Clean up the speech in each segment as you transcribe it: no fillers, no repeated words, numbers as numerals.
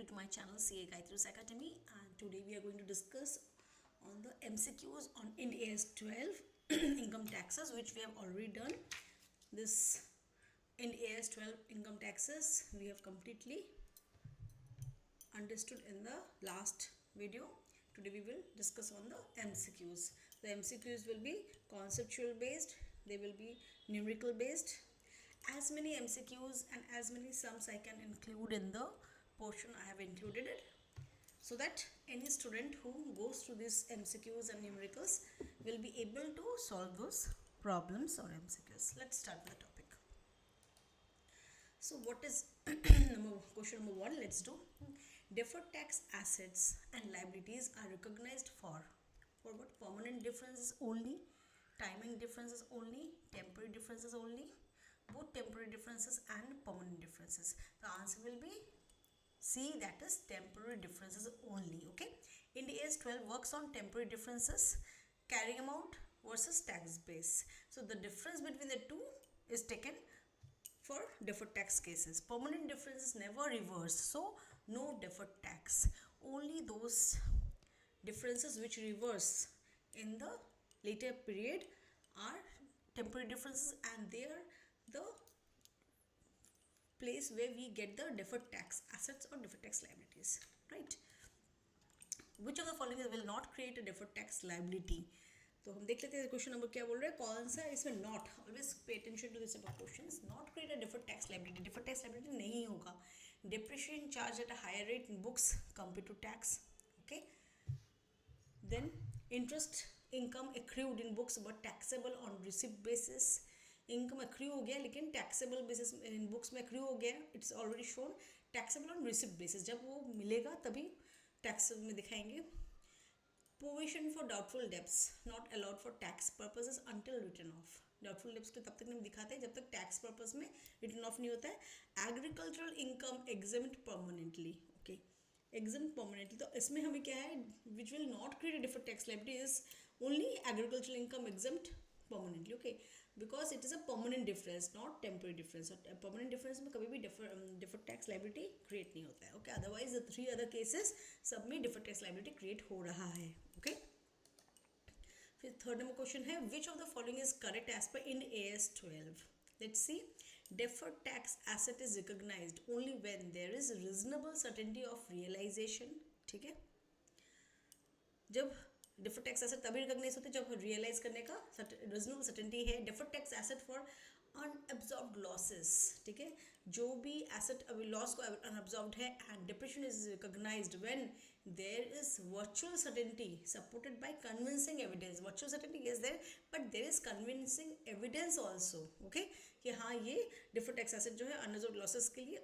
to my channel CA Gayatri Academy, and today we are going to discuss on the MCQs on Ind AS 12 income taxes, which we have already done. This Ind AS 12 income taxes we have completely understood in the last video. Today we will discuss on the MCQs. The MCQs will be conceptual based, they will be numerical based. As many MCQs and as many sums I can include in the portion, I have included it, so that any student who goes through these MCQs and numericals will be able to solve those problems or MCQs. Let's start with the topic. So what is question number 1? Let's do. Deferred tax assets and liabilities are recognized for what? Permanent differences only, timing differences only, temporary differences only, both temporary differences and permanent differences. The answer will be C, that is temporary differences only. Okay, Ind AS 12 works on temporary differences, carrying amount versus tax base. So the difference between the two is taken for deferred tax cases. Permanent difference is never reversed, so no deferred tax. Only those differences which reverse in the later period are temporary differences, and they are the place where we get the deferred tax assets or deferred tax liabilities, right? Which of the following will not create a deferred tax liability? तो हम देख लेते हैं question number क्या बोल रहे हैं, कौन सा इसमें not, always pay attention to this about questions, not create a deferred tax liability. Deferred tax liability नहीं होगा. Depreciation charge at a higher rate in books compare to tax. Okay, then interest income accrued in books but taxable on receipt basis. Income accrue हो गया लेकिन taxable basis in books में accrue हो गया. It's already shown taxable on receipt basis. जब वो मिलेगा तभी टैक्स में दिखाएंगे. Provision for doubtful debts not allowed for tax purposes until written off. Doubtful debts को तब तक नहीं दिखाते जब तक टैक्स पर्पस में रिटर्न ऑफ नहीं होता है. Agricultural income exempt permanently. Okay, exempt permanently. तो इसमें हमें क्या है, which will not create a different tax liability is only agricultural income exempt permanently. Okay, because it is a permanent difference not temporary difference. और permanent difference में कभी भी different tax liability create नहीं होता है. Okay, otherwise the 3 other cases सब में different tax liability create हो रहा है. ओके, फिर थर्ड नंबर क्वेश्चन है, which of the following is correct as per Ind AS 12. Let's see. deferred tax asset is recognized only when there is reasonable certainty of realization. ठीक है, जब deferred tax asset तभी recognise होते हैं जब realise करने का रीजनेबल सर्टेनिटी है. Deferred tax asset for unabsorbed losses. ठीक है, जो भी एसेट अभी लॉस को अनअब्जॉर्ब्ड है. And depression is recognised when there is virtual certainty supported by convincing evidence. Virtual certainty is there but there is convincing evidence also. Okay, कि हाँ ये डिफर्ड टैक्स एसेट जो है अनअब्जॉर्ब्ड लॉसेस के लिए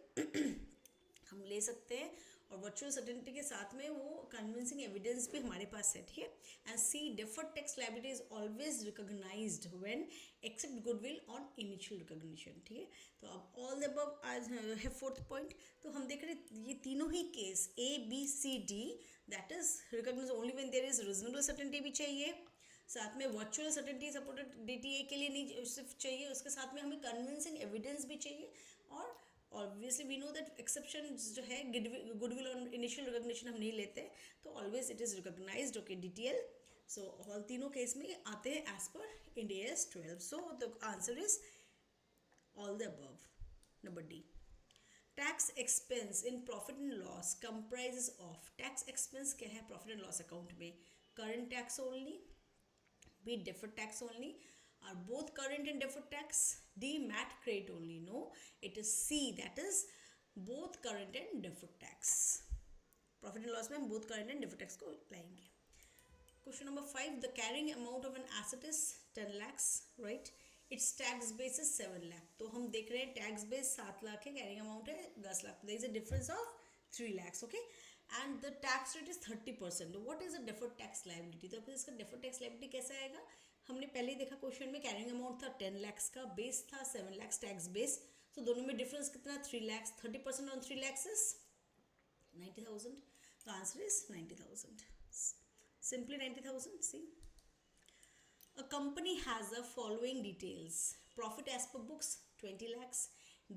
हम ले सकते हैं, और वर्चुअल सर्टेनिटी के साथ में वो कन्विंसिंग एविडेंस भी हमारे पास है. ठीक है, and C deferred tax liability is always recognised when except goodwill on initial recognition. ठीक है, तो अब ऑल द अबव आज है फोर्थ पॉइंट. तो हम देख रहे हैं ये तीनों ही case ABCD that is recognise only when there is reasonable certainty भी चाहिए, साथ में वर्चुअल सर्टेनिटी सपोर्टेड DTA के लिए नहीं सिर्फ चाहिए, उसके साथ में हमें कन्विंसिंग एविडेंस भी चाहिए. और obviously we know that exception जो है गुडविल ऑन इनिशियल रिकॉग्निशन हम नहीं लेते, तो always it is recognised. Okay, DTL. So all तीनों केस में आते हैं as per Ind AS 12. So the answer is all the above. Number D. Tax expense in profit and loss comprises of. Tax expense क्या है profit and loss account में? Current tax only, B deferred tax only. Are both current and deferred tax? D, MAT credit only. No, it is C, that is both current and deferred tax. Profit and loss में हम both current and deferred tax को लाएंगे. Question number 5. The carrying amount of an asset is 10 lakhs, right? Its tax base is 7 lakh. तो हम देख रहे हैं tax base 7 lakh है, carrying amount है 10 lakh. There is a difference of 3 lakhs. Okay, and the tax rate is 30%. What is a deferred tax liability? तो फिर इसका deferred tax liability कैसा आएगा? हमने पहले ही देखा क्वेश्चन में कैरिंग अमाउंट था 10 lakhs का, बेस था 7 lakhs टैक्स बेस. तो दोनों में डिफरेंस कितना? 3 lakhs. 30% on 3 lakhs is 90,000. तो answer is 90,000. Simply 90,000. C, a company has the following details. Profit as per books 20 lakhs,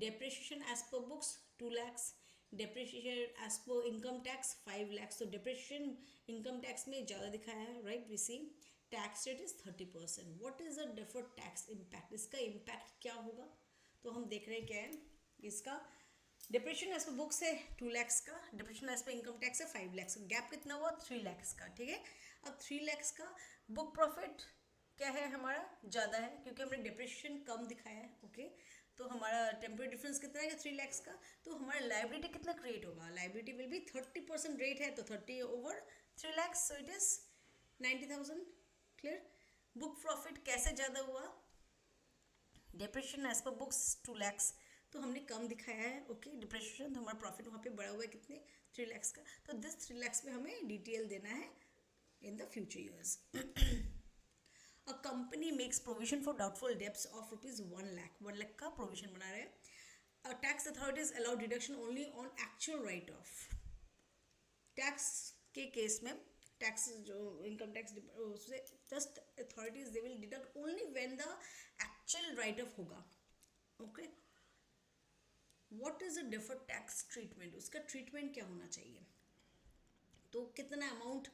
depreciation as per books 2 lakhs, depreciation as per income tax 5 lakh, तो depreciation income tax में ज़्यादा दिखाया है, right. We see tax rate is 30%. What is the deferred tax impact, इसका impact क्या होगा. तो हम देख रहे हैं क्या है इसका. डिप्रेशन एज पर बुक्स है 2 lakhs का, depression as per income tax है 5 lakhs का, गैप कितना हुआ 3 lakhs का. ठीक है. अब 3 lakhs का बुक प्रॉफिट क्या है हमारा ज़्यादा है क्योंकि हमने डिप्रेशन कम दिखाया है. ओके. तो हमारा टेम्पररी डिफरेंस कितना है 3 lakhs का. तो हमारा लाइबिलिटी कितना क्रिएट होगा, लाइबिलिटी विल बी 30% रेट है तो 30 over 3 lakhs, so it is 90,000. Clear. Book profit कैसे ज़्यादा हुआ, depression as per books 2 lakhs, तो हमने कम दिखाया है. ओके. डिप्रेशन तो हमारा प्रॉफिट वहाँ पे बढ़ा हुआ है कितने 3 lakhs का. तो दिस 3 lakhs में हमें डिटेल देना है in the future years. A company makes provision for doubtful debts of rupees 1 lakh, 1 lakh का प्रोविजन बना रहे हैं. Tax authorities allow deduction only on actual write off. Tax के केस में टैक्स जो इनकम टैक्स उससे just authorities they will deduct only when the actual write off होगा. Okay. What is the deferred tax treatment, उसका treatment क्या होना चाहिए. तो कितना अमाउंट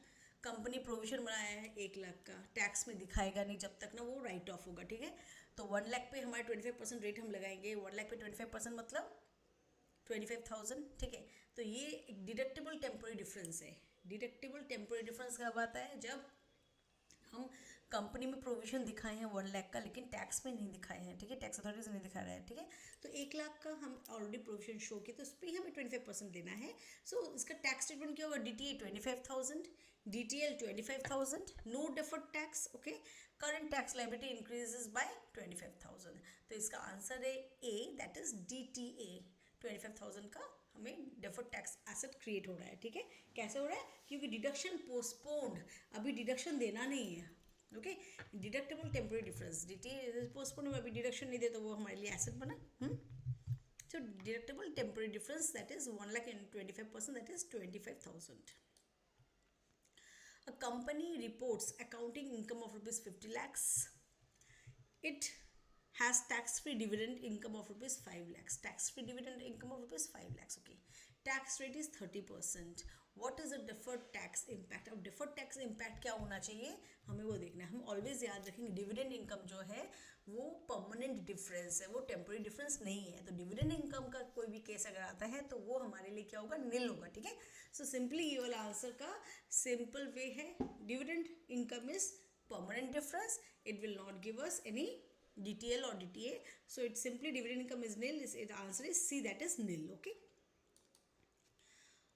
कंपनी प्रोविजन बनाया है 1 लाख का, टैक्स में दिखाएगा नहीं जब तक ना वो राइट ऑफ होगा. ठीक है. तो 1 लाख पे हमारे 25% रेट हम लगाएंगे. 1 लाख पे 25% मतलब 25,000. ठीक है. तो ये एक डिडक्टेबल टेम्पोररी डिफरेंस है. डिडक्टेबल टेम्पोररी डिफरेंस कब आता है, जब हम कंपनी में प्रोविजन दिखाए हैं 1 लाख का लेकिन टैक्स में नहीं दिखाए हैं. ठीक है. टैक्स अथॉरिटीज नहीं दिखा रहा है. ठीक है. तो 1 लाख का हम ऑलरेडी प्रोविजन शो किया तो उस पर ही हमें 25% देना है. सो इसका टैक्स ट्रीटमेंट क्या होगा, DTA 25,000, DTL 25,000, no deferred tax. Okay. Current tax liability increases by 25,000. तो इसका आंसर है ए, दैट इज DTA. 25,000 का हमें डिफर्ड टैक्स एसेट क्रिएट हो रहा है. ठीक है. कैसे हो रहा है, क्योंकि डिडक्शन पोस्टपोन्ड, अभी डिडक्शन देना नहीं है. Okay. Deductible temporary difference, DTA postpone में अभी डिडक्शन नहीं दे तो वो हमारे लिए एसेट बना. So deductible temporary difference, that is 1 lakh and 25%, that is 25,000. A company reports accounting income of rupees 50 lakhs. It has tax-free dividend income of rupees 5 lakhs. Tax-free dividend income of rupees 5 lakhs. Okay. Tax rate is 30%. What is the deferred tax impact? अब deferred tax impact क्या होना चाहिए हमें वो देखना है. हम always याद रखेंगे डिविडेंड इनकम जो है वो परमानेंट डिफरेंस है, वो टेम्पोररी डिफरेंस नहीं है. तो डिविडेंड इनकम का कोई भी केस अगर आता है तो वो हमारे लिए क्या होगा, निल होगा. ठीक है. सो सिंपली ये वाला आंसर का सिंपल वे है, dividend income is permanent difference, it will not give us any DTL or DTA. So it's simply dividend income is nil. The answer is C, that is nil. Okay.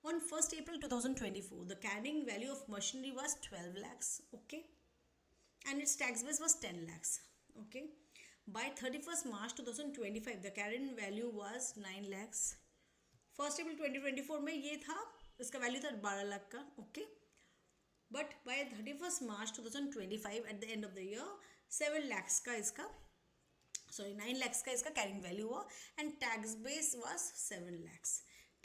On 1st April 2024, the carrying value of machinery was 12 lakhs. Okay. And its tax base was 10 lakhs. Okay. By 31st March 2025, the carrying value was 9 lakhs. 1st April 2024 में ये था, इसका value था 12 लाख का. Okay. But by 31st March 2025 at the end of the year 7 lakhs का इसका 9 lakhs का इसका कैरिंग वैल्यू हुआ and tax base was 7 lakhs.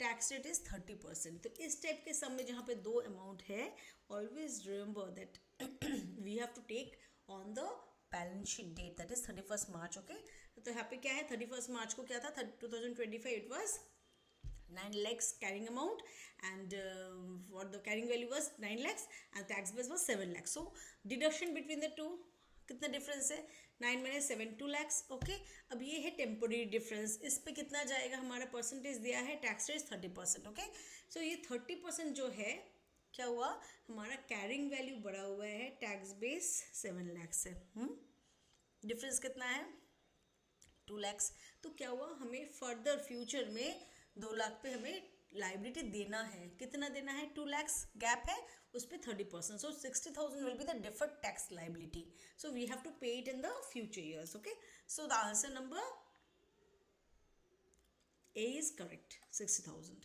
Tax rate is 30%. तो इस टाइप के सम में जहाँ पे दो अमाउंट है, always remember that we have to take on the balance sheet date, that is 31st March. ओके. तो यहाँ पे क्या है, 31st March को क्या था, 2025 it was 9 lakhs carrying amount and what the carrying value was 9 lakhs and tax base was 7 lakhs. So deduction between the two कितना डिफरेंस है, 9 minus 7 2 lakhs. ओके. अब ये है टेम्पोररी डिफरेंस, इस पे कितना जाएगा, हमारा परसेंटेज दिया है टैक्स रेट 30%. ओके. सो ये 30% जो है क्या हुआ, हमारा कैरिंग वैल्यू बढ़ा हुआ है, टैक्स बेस 7 lakhs है. डिफरेंस कितना है 2 lakhs. तो क्या हुआ, हमें फर्दर फ्यूचर में 2 लाख पे हमें लाइबिलिटी देना है. कितना देना है, 2 lakhs गैप है, उस पर 30%. So 60,000 will be the deferred tax liability. So we have to pay it in the future years. Okay. So the answer number A is correct, 60,000.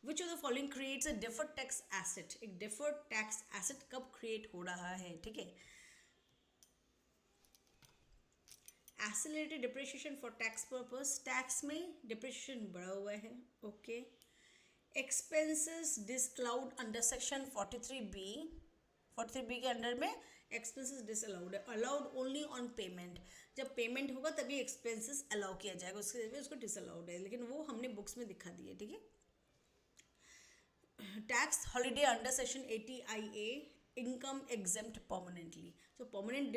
Which of the following creates a deferred tax asset. एक deferred tax asset कब create हो रहा है, ठीक है. Accelerated depreciation for tax purpose, tax में depreciation बढ़ा हुआ है. Okay. Expenses disallowed under section 43B के अंडर में एक्सपेंसेस डिसअलाउड है, अलाउड ओनली ऑन पेमेंट, जब पेमेंट होगा तभी एक्सपेंसेस अलाउ किया जाएगा, उसके लिए उसको डिसअलाउड है, लेकिन वो हमने बुक्स में दिखा दी है, ठीक है। Tax holiday under section 80IA income exempt permanently, तो परमानेंट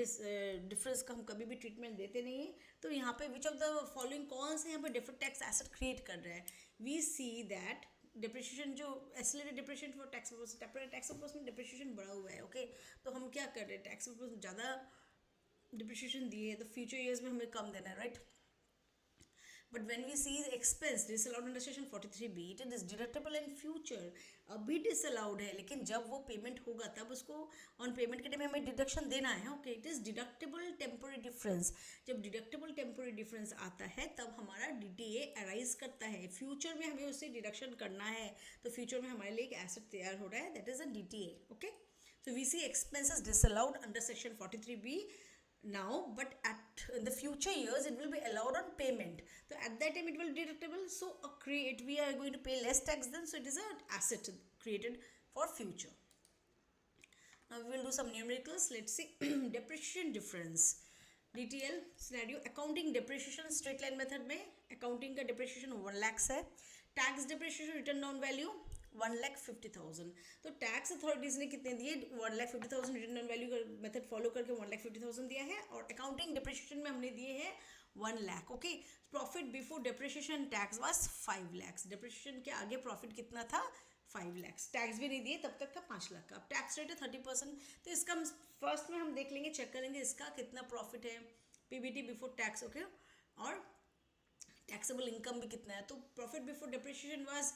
डिफरेंस का हम कभी भी ट्रीटमेंट देते नहीं है। तो यहाँ पे विच ऑफ द फॉलोइंग कौन से यहाँ पे डिफरेंट टैक्स एसेट क्रिएट कर रहा है, वी सी दैट डिप्रिशिएशन जो acylated depreciation for tax purpose, tax purpose में डिप्रिशिएशन बढ़ा हुआ है, ओके। तो हम क्या कर रहे हैं, टैक्स पर्पस ज़्यादा डिप्रिशिएशन दिए तो फ्यूचर ईयर्स में हमें कम देना है, right. But when we see the expense disallowed under section 43B, it is deductible in future. अभी disallowed है, लेकिन जब वो पेमेंट होगा तब उसको ऑन पेमेंट के टाइम हमें डिडक्शन देना है, okay. It is deductible temporary difference, जब डिडक्टेबल टेम्पोररी डिफरेंस आता है तब हमारा DTA अराइज करता है, फ्यूचर में हमें उससे डिडक्शन करना है, तो फ्यूचर में हमारे लिए एक एसेट तैयार हो रहा है, that is a DTA, okay. So we see expenses disallowed under section 43B now, but in the future years it will be allowed on payment, so at that time it will be deductible, so we are going to pay less tax then, so it is an asset created for future. Now we will do some numericals. Let's see. Depreciation difference, DTL scenario, accounting depreciation straight line method में accounting का depreciation 1 lakhs है, tax depreciation written down value 1,50,000, तो tax authorities ने कितने दिए, 1,50,000 return on value का method follow करके 1,50,000 दिया है, और अकाउंटिंग डिप्रिशिएशन में हमने दिए हैं 1 lakh, okay. Profit before depreciation tax was 5 lakhs, depreciation के आगे प्रॉफिट कितना था 5 lakhs, टैक्स भी नहीं दिए तब तक था 5 लाख का, अब टैक्स रेट है 30%, तो इसका फर्स्ट में हम देख लेंगे, चेक करेंगे इसका कितना प्रॉफिट है, PBT बिफोर टैक्स, ओके, और टैक्सेबल इनकम भी कितना है, तो profit before depreciation was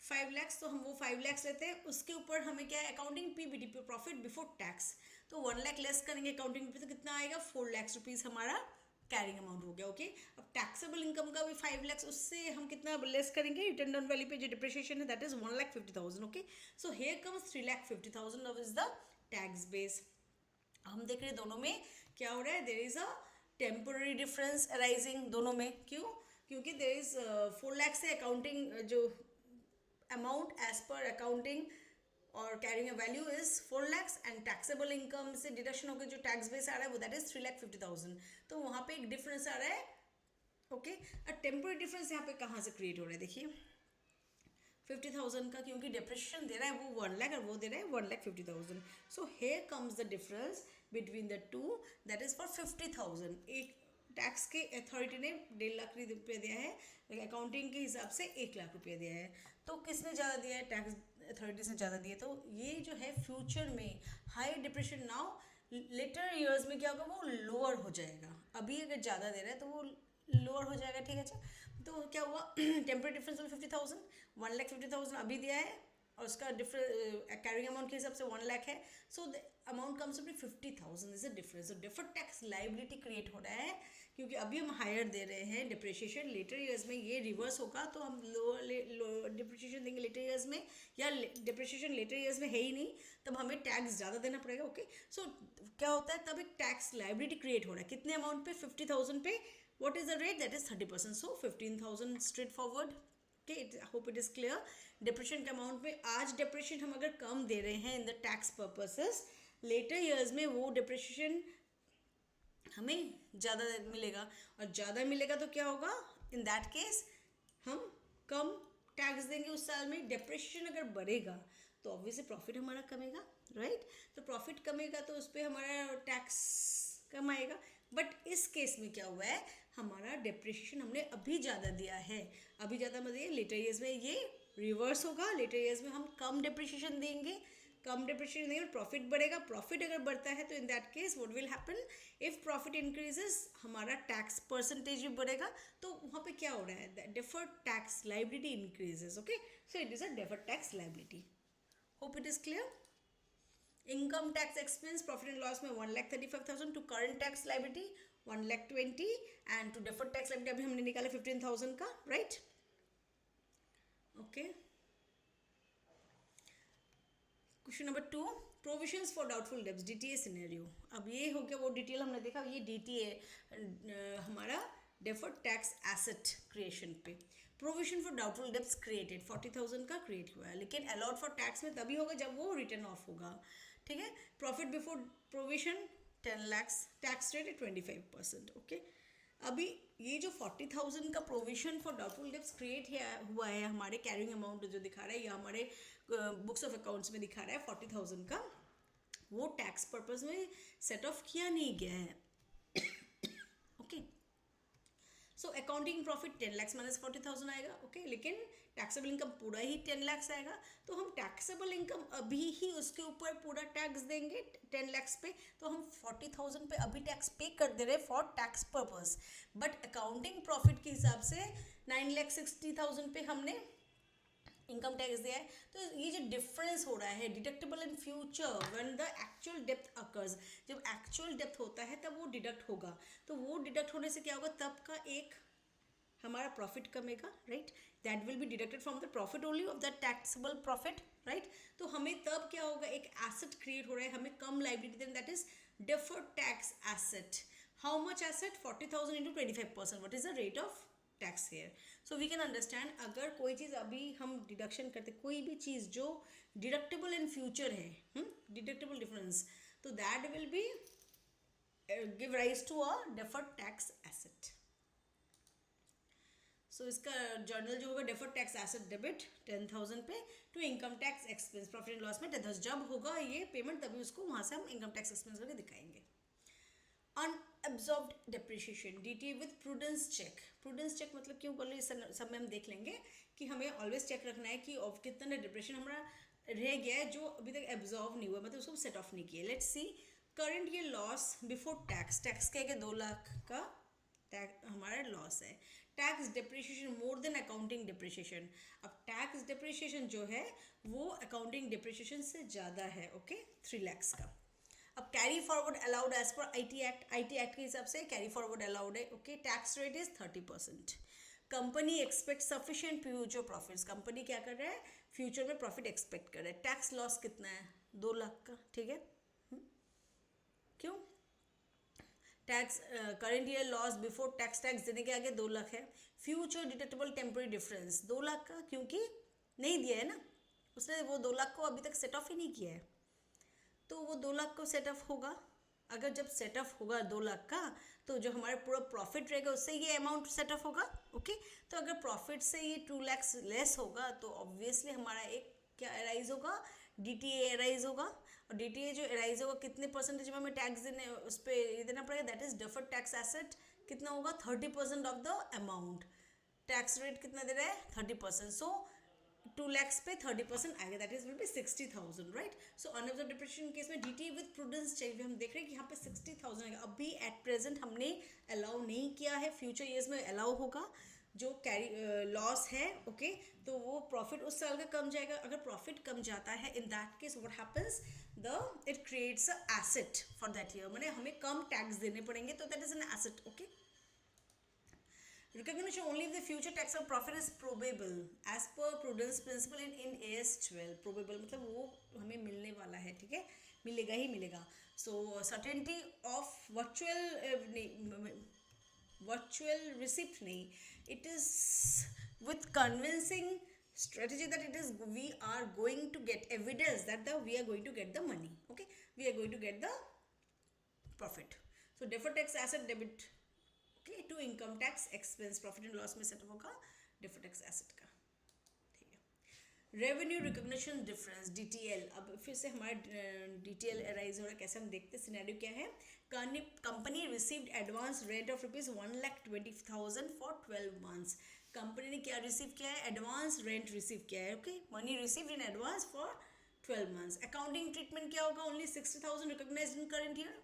5 lakhs, तो हम वो 5 lakhs लेते हैं, उसके ऊपर हमें क्या है अकाउंटिंग PBT पे प्रॉफिट बिफोर टैक्स, तो 1 लाख लेस करेंगे अकाउंटिंग पे, तो कितना आएगा 4 lakhs रुपीज़ हमारा कैरिंग अमाउंट हो गया, ओके। अब टैक्सेबल इनकम का भी 5 lakhs, उससे हम कितना लेस करेंगे रिटर्न ऑन वैल्यू पे जो डिप्रिशिएशन है, that is 1,50,000, okay. So here comes 3,50,000 of is the tax base. हम देख रहे हैं दोनों में क्या हो रहा है, there is a temporary difference arising दोनों में, क्यों, क्योंकि देयर इज 4 lakhs से अकाउंटिंग जो amount as per accounting और carrying a value is 4 lakhs and taxable income से डिडक्शन होकर जो टैक्स बेस आ रहा है वो दैट इज 3,50,000, तो वहाँ पे एक डिफरेंस आ रहा है, ओके। और टेम्पोररी डिफरेंस यहाँ पे कहाँ से क्रिएट हो रहा है, देखिए 50,000 का, क्योंकि डिप्रिशिएशन दे रहा है वो 1 लाख और वो दे रहा है 1,50,000, so here comes the difference between the two, that is for 50,000। एक टैक्स के अथॉरिटी ने 1.5 लाख रुपये दिया है, अकाउंटिंग के हिसाब से 1 लाख रुपये दिया है, तो किसने ज़्यादा दिया है, टैक्स अथॉरिटीज़ ने ज़्यादा दिया, तो ये जो है फ्यूचर में high depression now later years में क्या होगा वो लोअर हो जाएगा, अभी अगर ज़्यादा दे रहा है तो वो लोअर हो जाएगा, ठीक है। अच्छा, तो क्या हुआ टेम्परेरी डिफरेंस 50,000, 1,50,000 अभी दिया है और उसका कैरिंग अमाउंट के हिसाब से 1 लाख है, so the amount comes to be 50,000 is a difference, तो डिफर्ड टैक्स लाइबिलिटी क्रिएट हो रहा है, क्योंकि अभी हम हायर दे रहे हैं डिप्रिशिएशन, लेटर ईयर्स में ये रिवर्स होगा, तो हम लोअर डिप्रिशिएशन देंगे लेटर ईयर्स में, या डिप्रिशिएशन लेटर ईयर्स में है ही नहीं, तब हमें टैक्स ज़्यादा देना पड़ेगा, ओके। सो क्या होता है, तब एक टैक्स लाइबिलिटी क्रिएट हो रहा है, कितने अमाउंट पे, 50,000 पे, what is the rate, that is 30%, so 15,000 straight forward, okay. Hope it is clear. Depression के अमाउंट में आज डिप्रेशन हम अगर कम दे रहे हैं in the tax purposes, letter years में वो डिप्रेशन हमें ज़्यादा मिलेगा, और ज़्यादा मिलेगा तो क्या होगा, इन दैट केस हम कम टैक्स देंगे उस साल में। डिप्रेशन अगर बढ़ेगा तो ऑब्वियसली प्रॉफिट हमारा कमेगा, राइट, तो प्रॉफिट कमेगा तो उस पर हमारा टैक्स कम आएगा, बट इस केस में क्या हुआ है, हमारा डिप्रिशिएशन हमने अभी ज़्यादा दिया है, अभी ज़्यादा मतलब लेटर ईयर्स में ये रिवर्स होगा, लेटर ईयर्स में हम कम डिप्रिशिएशन देंगे, कम डिप्रिशिएशन देंगे, प्रॉफिट बढ़ेगा, प्रॉफिट अगर बढ़ता है तो in that case what will happen, if profit increases हमारा टैक्स परसेंटेज भी बढ़ेगा, तो वहाँ पे क्या हो रहा है, deferred tax liability increases, okay. So it is a deferred tax liability. Hope it is clear. Income tax expense profit and loss में 1,35,000 to current tax liability 1,20,000 and to deferred tax liability अभी हमने निकाला 15,000 का, right, okay. Question number 2, provisions for doubtful debts, DTA scenario. अब ये हो गया वो डिटेल हमने देखा, ये DTA हमारा डिफर्ड टैक्स एसेट क्रिएशन पे। Provision for doubtful debts created 40,000 का क्रिएट हुआ है, लेकिन अलॉट फॉर टैक्स में तभी होगा जब वो रिटर्न ऑफ होगा, ठीक है। Profit before provision 10 lakhs, tax rate है 25%। ओके, अभी ये जो 40,000 का provision for doubtful debts create हुआ है, हमारे कैरिंग अमाउंट जो दिखा रहा है या हमारे बुक्स ऑफ अकाउंट्स में दिखा रहा है 40,000 का, वो टैक्स पर्पस में सेट ऑफ किया नहीं गया है। Okay, so accounting profit 10 lakhs minus 40,000 आएगा। ओके, लेकिन टैक्सेबल इनकम पूरा ही 10 lakhs आएगा, तो हम टैक्सेबल इनकम अभी ही उसके ऊपर पूरा टैक्स देंगे 10 lakhs पे, तो हम 40,000 पे अभी टैक्स पे कर दे रहे for tax purpose. But accounting profit के हिसाब से 9,60,000 पे हमने इनकम टैक्स दिया है। तो ये जो डिफरेंस हो रहा है deductible in future when the actual depth occurs, जब एक्चुअल डेप्थ होता है तब वो डिडक्ट होगा, तो वो डिडक्ट होने से क्या होगा, तब का एक हमारा प्रॉफिट कमेगा, right, that will be deducted from the profit only of the taxable profit, right. तो हमें तब क्या होगा, एक एसेट क्रिएट हो रहा है, हमें कम liability then, that is deferred tax asset. How much asset, 40,000 into 25%, what is the rate of tax here. So we can understand, अगर कोई चीज़ अभी हम डिडक्शन करते, कोई भी चीज़ जो डिडक्टेबल इन फ्यूचर है, डिडक्टेबल डिफरेंस, तो that will be give rise to a deferred tax asset. So इसका जर्नल जो होगा, डिफर्ड टैक्स एसेट डेबिट 10,000 पे to income tax expense profit and loss में 10,000, जब होगा ये पेमेंट तभी उसको वहाँ से हम इनकम टैक्स एक्सपेंस करके दिखाएंगे। Unabsorbed depreciation, DT with prudence check. Prudence check मतलब क्यों बोले, इस सब में हम देख लेंगे कि हमें ऑलवेज चेक रखना है कि ऑफ कितना डिप्रेशन हमारा रह गया है जो अभी तक एब्जॉर्व नहीं हुआ, मतलब उसको सेट ऑफ नहीं किया। Let's see, current year loss before tax, tax क्या है, 2 लाख का टैक्स हमारा लॉस है। Tax depreciation more than accounting depreciation, अब टैक्स डिप्रिशिएशन जो है वो अकाउंटिंग डिप्रिशिएशन से ज़्यादा है। ओके, 3 lakhs का। अब carry forward allowed as per IT act, IT act के हिसाब से कैरी फॉरवर्ड अलाउड है। Okay, tax rate is 30%। Company expect sufficient future profits, company क्या कर रहा है, फ्यूचर में प्रॉफिट एक्सपेक्ट कर रहा है। टैक्स लॉस कितना है, 2 लाख का, ठीक है। क्यों, tax current year loss before tax, tax देने के आगे 2 लाख है। Future deductible temporary difference 2 lakh का, क्योंकि नहीं दिया है ना उसने, वो 2 लाख को अभी तक सेट ऑफ ही नहीं किया है, तो वो 2 लाख को सेट ऑफ होगा। अगर जब सेट ऑफ होगा 2 लाख का, तो जो हमारा पूरा प्रॉफिट रहेगा उससे ये अमाउंट सेट ऑफ होगा। ओके, तो अगर प्रॉफिट से ये 2 lakhs लेस होगा तो ऑब्वियसली हमारा एक क्या अराइज होगा, DTA अराइज होगा। और DTA जो अराइज होगा कितने परसेंटेज में हमें टैक्स देने, उस पर ये देना पड़ेगा, that is deferred tax asset. कितना होगा, 30% of the amount. Tax rate कितना दे रहा है, 30%। सो 2 lakhs पे 30% आएगा, that is will be 60,000, right. So unabsorbed depreciation case में DTA विद प्रूडेंस चेक हम देख रहे हैं कि यहाँ पे 60,000 आएगा। अभी एट प्रेजेंट हमने अलाउ नहीं किया है, फ्यूचर ईयर्स में अलाउ होगा। जो कैरी लॉस है, ओके, तो वो प्रॉफिट उस साल का कम जाएगा। अगर प्रॉफिट कम जाता है, इन that case what happens, it creates a asset for that year, माने हमें कम टैक्स देने पड़ेंगे, तो that is an asset. Okay, recognition only if the future tax of profit is probable as per prudence principle in AS 12। probable मतलब वो हमें मिलने वाला है, ठीक है, मिलेगा ही मिलेगा। so certainty of virtual receipt नहीं, it is with convincing strategy that it is we are going to get evidence that we are going to get the money, okay, we are going to get the profit। so deferred tax asset debit okay to income tax expense, profit and loss में set होगा deferred tax asset का, ठीक है। Revenue recognition difference DTL, अब फिर से हमारा DTL arise हो रहा है, कैसे हम देखते हैं, सिनेरियो क्या है, company received advance rent of ₹1,20,000 for 12 months। Company ने क्या रिसीव किया है, एडवांस रेंट रिसीव किया है। Okay, money received in advance for 12 months। Accounting treatment क्या होगा, ओनली 60,000 रिकॉग्नाइज्ड इन करंट ईयर,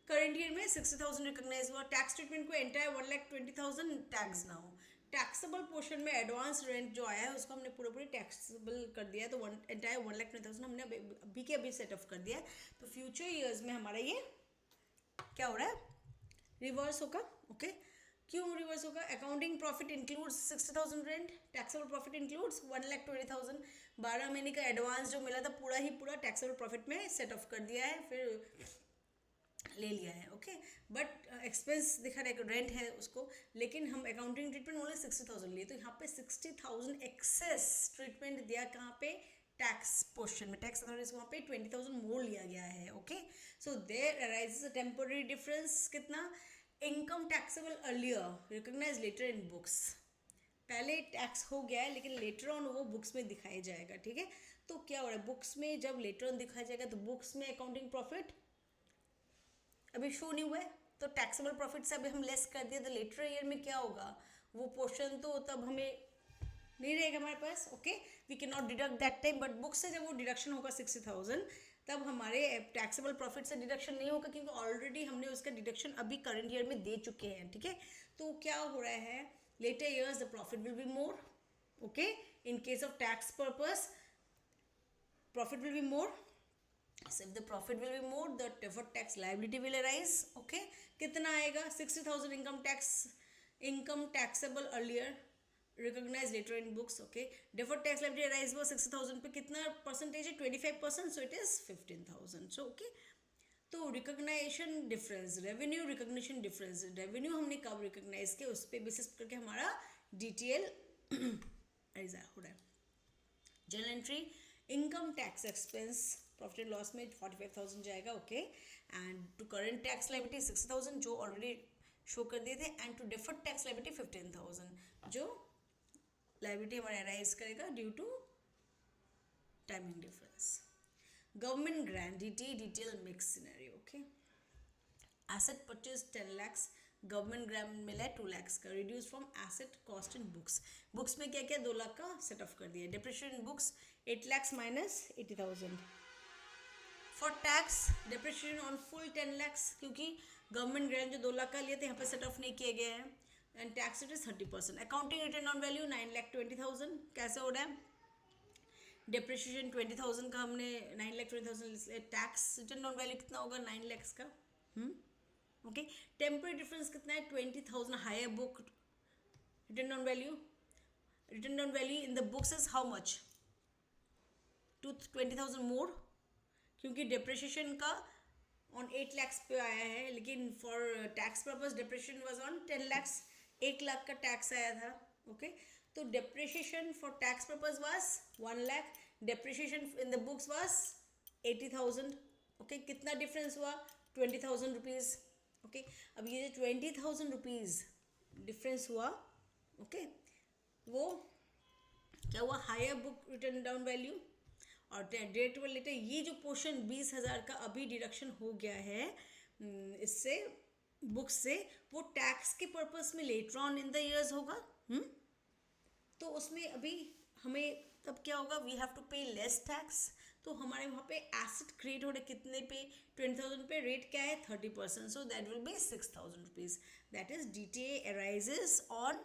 करंट ईयर में 60,000 रिकॉग्नाइज हुआ। टैक्स ट्रीटमेंट को एंटायर 1,20,000 टैक्स ना हो। टैक्सेबल पोर्शन में एडवांस रेंट जो आया है उसको हमने पूरी टैक्सेबल कर दिया है, तो एंटायर 1,20,000 हमने अभी के अभी सेट ऑफ कर दिया है। तो फ्यूचर ईयर्स में हमारा ये क्या हो रहा है, रिवर्स होगा। ओके, क्यों रिवर्स होगा, accounting profit includes 60,000 rent, taxable profit includes 1,20,000। 12 महीने का एडवांस जो मिला था पूरा टैक्सेबल प्रॉफिट में सेट ऑफ कर दिया है, फिर ले लिया है। ओके, बट एक्सपेंस दिखा रहा है, रेंट है उसको, लेकिन हम अकाउंटिंग ट्रीटमेंट ओनली 60,000 लिए, तो यहाँ पे 60,000 एक्सेस ट्रीटमेंट दिया कहाँ पे, टैक्स पोर्शन में टैक्स अथॉरिटीज वहाँ पे 20,000 मोर लिया गया है. Okay, so there arises a temporary difference. कितना? Income taxable earlier recognise later in books. पहले टैक्स हो गया है लेकिन लेटर ऑन वो बुक्स में दिखाया जाएगा. ठीक है, तो क्या हो रहा है बुक्स में जब लेटर ऑन दिखाया जाएगा तो बुक्स में अकाउंटिंग प्रॉफिट अभी शो नहीं हुआ है तो टैक्सेबल प्रॉफिट से अभी हम लेस कर दिए तो लेटर ईयर में क्या होगा वो पोर्शन तो तब हमें नहीं रहेगा हमारे पास. Okay, we can not deduct that time. But book से जब वो डिडक्शन होगा 60,000 तब हमारे टैक्सेबल प्रॉफिट से डिडक्शन नहीं होगा क्योंकि ऑलरेडी हमने उसका डिडक्शन अभी करंट ईयर में दे चुके हैं. ठीक है, तो क्या हो रहा है later years the profit will be more. Okay, in case of tax purpose profit will be more. So if the profit will be more the deferred tax liability will arise. Okay, कितना आएगा? 60,000 income taxable earlier recognized later in books. Okay, deferred tax liability arise वो 60,000 पे कितना percentage है? 25%. so it is 15,000. so okay, तो recognisation difference, revenue recognition difference, revenue हमने कब recognise किया उस पर बेसिस करके हमारा डिटेल हो रहा है. General entry income tax expense profit and loss में 45,000 जाएगा. Okay, and to current tax liability 60,000 जो ऑलरेडी शो कर दिए थे, and to deferred tax liability 15,000 जो लायबिलिटी हमारा अराइज करेगा due to timing difference. Government grant detail mix scenario. Okay, asset purchase 10 lakhs, government grant मिला है 2 lakhs का, reduce from asset cost in books. Books में क्या क्या 2 लाख का सेट ऑफ कर दिया. Depreciation in books 8 lakhs minus 80,000. For tax depreciation on full 10 lakhs क्योंकि गवर्नमेंट ग्रांट जो 2 लाख का लिए थे यहाँ पे सेट ऑफ नहीं किए गए हैं. And tax rate is 30%. Accounting return on value 9,20,000. कैसे हो रहा है? डिप्रिशिएशन 20,000 का हमने 9,20,000. टैक्स रिटर्न ऑन वैल्यू कितना होगा? 9 lakhs का. ओके, टेम्पररी डिफरेंस कितना है? 20,000 higher book return on value. Return on value in the books is how much? 20,000 more क्योंकि डिप्रिशिएशन का ऑन 8 lakhs पे आया है लेकिन for tax purpose depreciation was on 10 lakhs. 1 lakh का टैक्स आया था. ओके, तो depreciation for tax purpose was 1 lakh. depreciation in the books was 80,000. okay, कितना डिफरेंस हुआ? 20,000 रुपीज़. ओके, अब ये जो 20,000 रुपीज़ डिफरेंस हुआ ओके वो क्या हुआ? Higher book return down value और डेट वर लेटर. ये जो पोर्शन 20,000 का अभी डिडक्शन हो गया है इससे बुक से वो टैक्स के पर्पस में later on in the years होगा. तो उसमें अभी हमें तब क्या होगा? वी हैव टू पे लेस टैक्स. तो हमारे वहाँ पे एसेट क्रिएट हो रहे कितने पे? 20,000 पे. रेट क्या है? 30%. So that will be 6,000 rupees. That is DTA arises on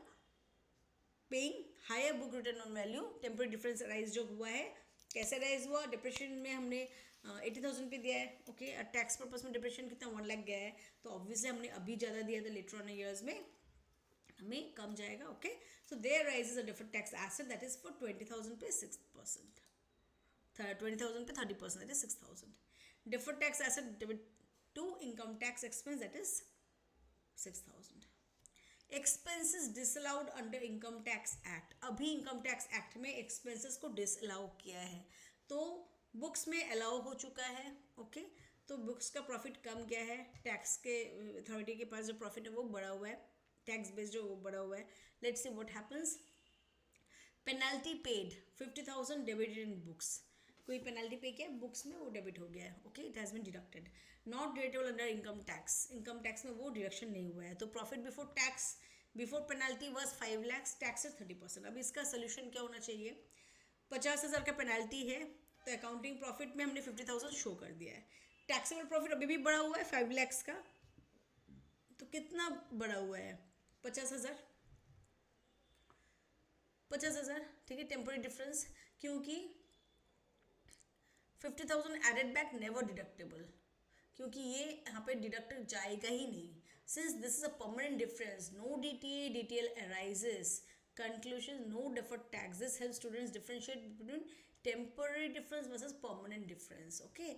paying higher book return on value. Temporary difference arise जो हुआ है कैसे अराइज हुआ? डिप्रेशन में हमने 80,000 पे दिया है. ओके, टैक्स पर्पज में डिप्रेशन कितना? 1 लाख गया है तो ऑब्वियसली हमने अभी ज़्यादा दिया था. लेटर ऑन ईयर्स में हमें कम जाएगा. Okay, so there arises a deferred tax asset that is for 20,000 पे 6%, 20,000 पे 30%, that is 6,000. deferred tax asset debit to income tax expense that is 6,000. expenses disallowed under income tax act. अभी income tax act में expenses को disallow किया है तो books में allow हो चुका है. ओके, तो बुक्स का प्रॉफिट कम गया है. टैक्स के अथॉरिटी के पास जो प्रॉफिट है वो बढ़ा हुआ है. टैक्स बेस जो बढ़ा हुआ है. Let's see what happens. Penalty paid 50,000 debited in books. कोई पेनल्टी पे किया बुक्स में वो डेबिट हो गया है. Okay, it has been deducted. Not deductible under income tax. Income tax में वो डिडक्शन नहीं हुआ है. तो profit before tax before penalty was 5 lakhs. Tax is 30%. अब इसका सोल्यूशन क्या होना चाहिए? 50,000 का पेनल्टी है तो अकाउंटिंग प्रॉफिट में हमने 50,000 शो कर दिया है. टैक्सेबल प्रॉफिट अभी भी बढ़ा हुआ है 5 lakhs का. तो कितना बढ़ा हुआ है? 50,000. ठीक है, टेम्पोररी डिफरेंस क्योंकि 50,000 एडेड बैक नेवर डिडक्टेबल क्योंकि ये यहाँ पे डिडक्ट जाएगा ही नहीं. Since this is a permanent difference no DTA arises. Conclusion no deferred tax. This helps students differentiate between temporary difference versus permanent difference. Okay,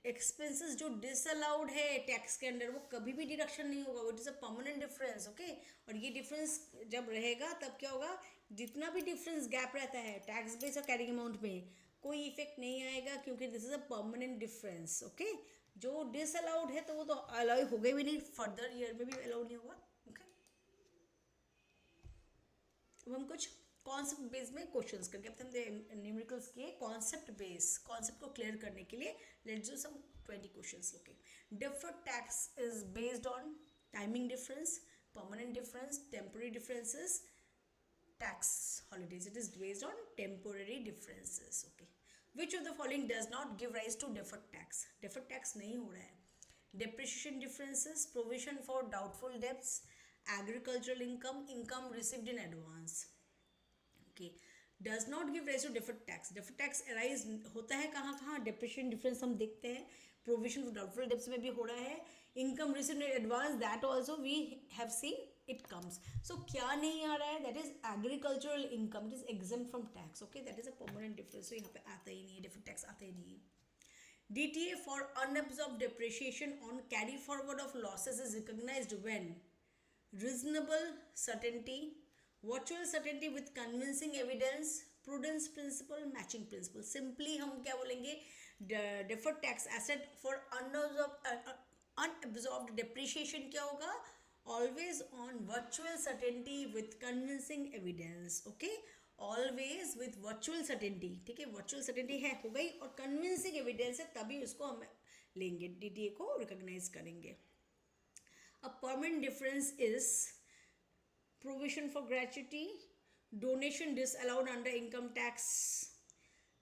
expenses जो disallowed है tax के अंडर वो कभी भी डिडक्शन नहीं होगा. It is a permanent difference. Okay, और ये डिफरेंस जब रहेगा तब क्या होगा? जितना भी डिफरेंस गैप रहता है टैक्स बेस और कैरिंग अमाउंट में कोई इफेक्ट नहीं आएगा क्योंकि this is a permanent difference. Okay, जो डिसअलाउड है तो वो तो अलाउ हो गए भी नहीं, फर्दर ईयर में भी अलाउ नहीं होगा. ओके, अब हम कुछ कॉन्सेप्ट बेस में क्वेश्चंस करके अपने न्यूमेरिकल्स के कॉन्सेप्ट बेस कॉन्सेप्ट को क्लियर करने के लिए let's do some 20 questions. Okay, deferred tax is based on timing difference, permanent difference, temporary differences, tax holidays. It is based on temporary differences. Okay, which of the following does not give rise to deferred tax? Deferred tax नहीं हो रहा है. Depreciation differences, provision for doubtful debts, agricultural income, income received in advance. Okay, does not give rise to deferred tax. Deferred tax arise होता है कहाँ कहाँ? Depreciation difference हम देखते हैं, provision for doubtful debts में भी हो रहा है, income received in advance that also we have seen it comes. So क्या नहीं आ रहा है? That is agricultural income. It is exempt from tax. Okay, that is a permanent difference. So यहाँ पे आता ही नहीं है, deferred tax आता ही नहीं है. DTA for unabsorbed depreciation on carry forward of losses is recognized when reasonable certainty, virtual certainty with convincing evidence, prudence principle, matching principle. Simply हम क्या बोलेंगे? Deferred tax asset for unabsorbed depreciation क्या होगा? Always on virtual certainty with convincing evidence. Okay, always with virtual certainty. ठीक है, virtual certainty है हो गई और convincing evidence है, तभी उसको हम लेंगे, DTA को recognize करेंगे. A permanent difference is provision for gratuity, donation disallowed under income tax,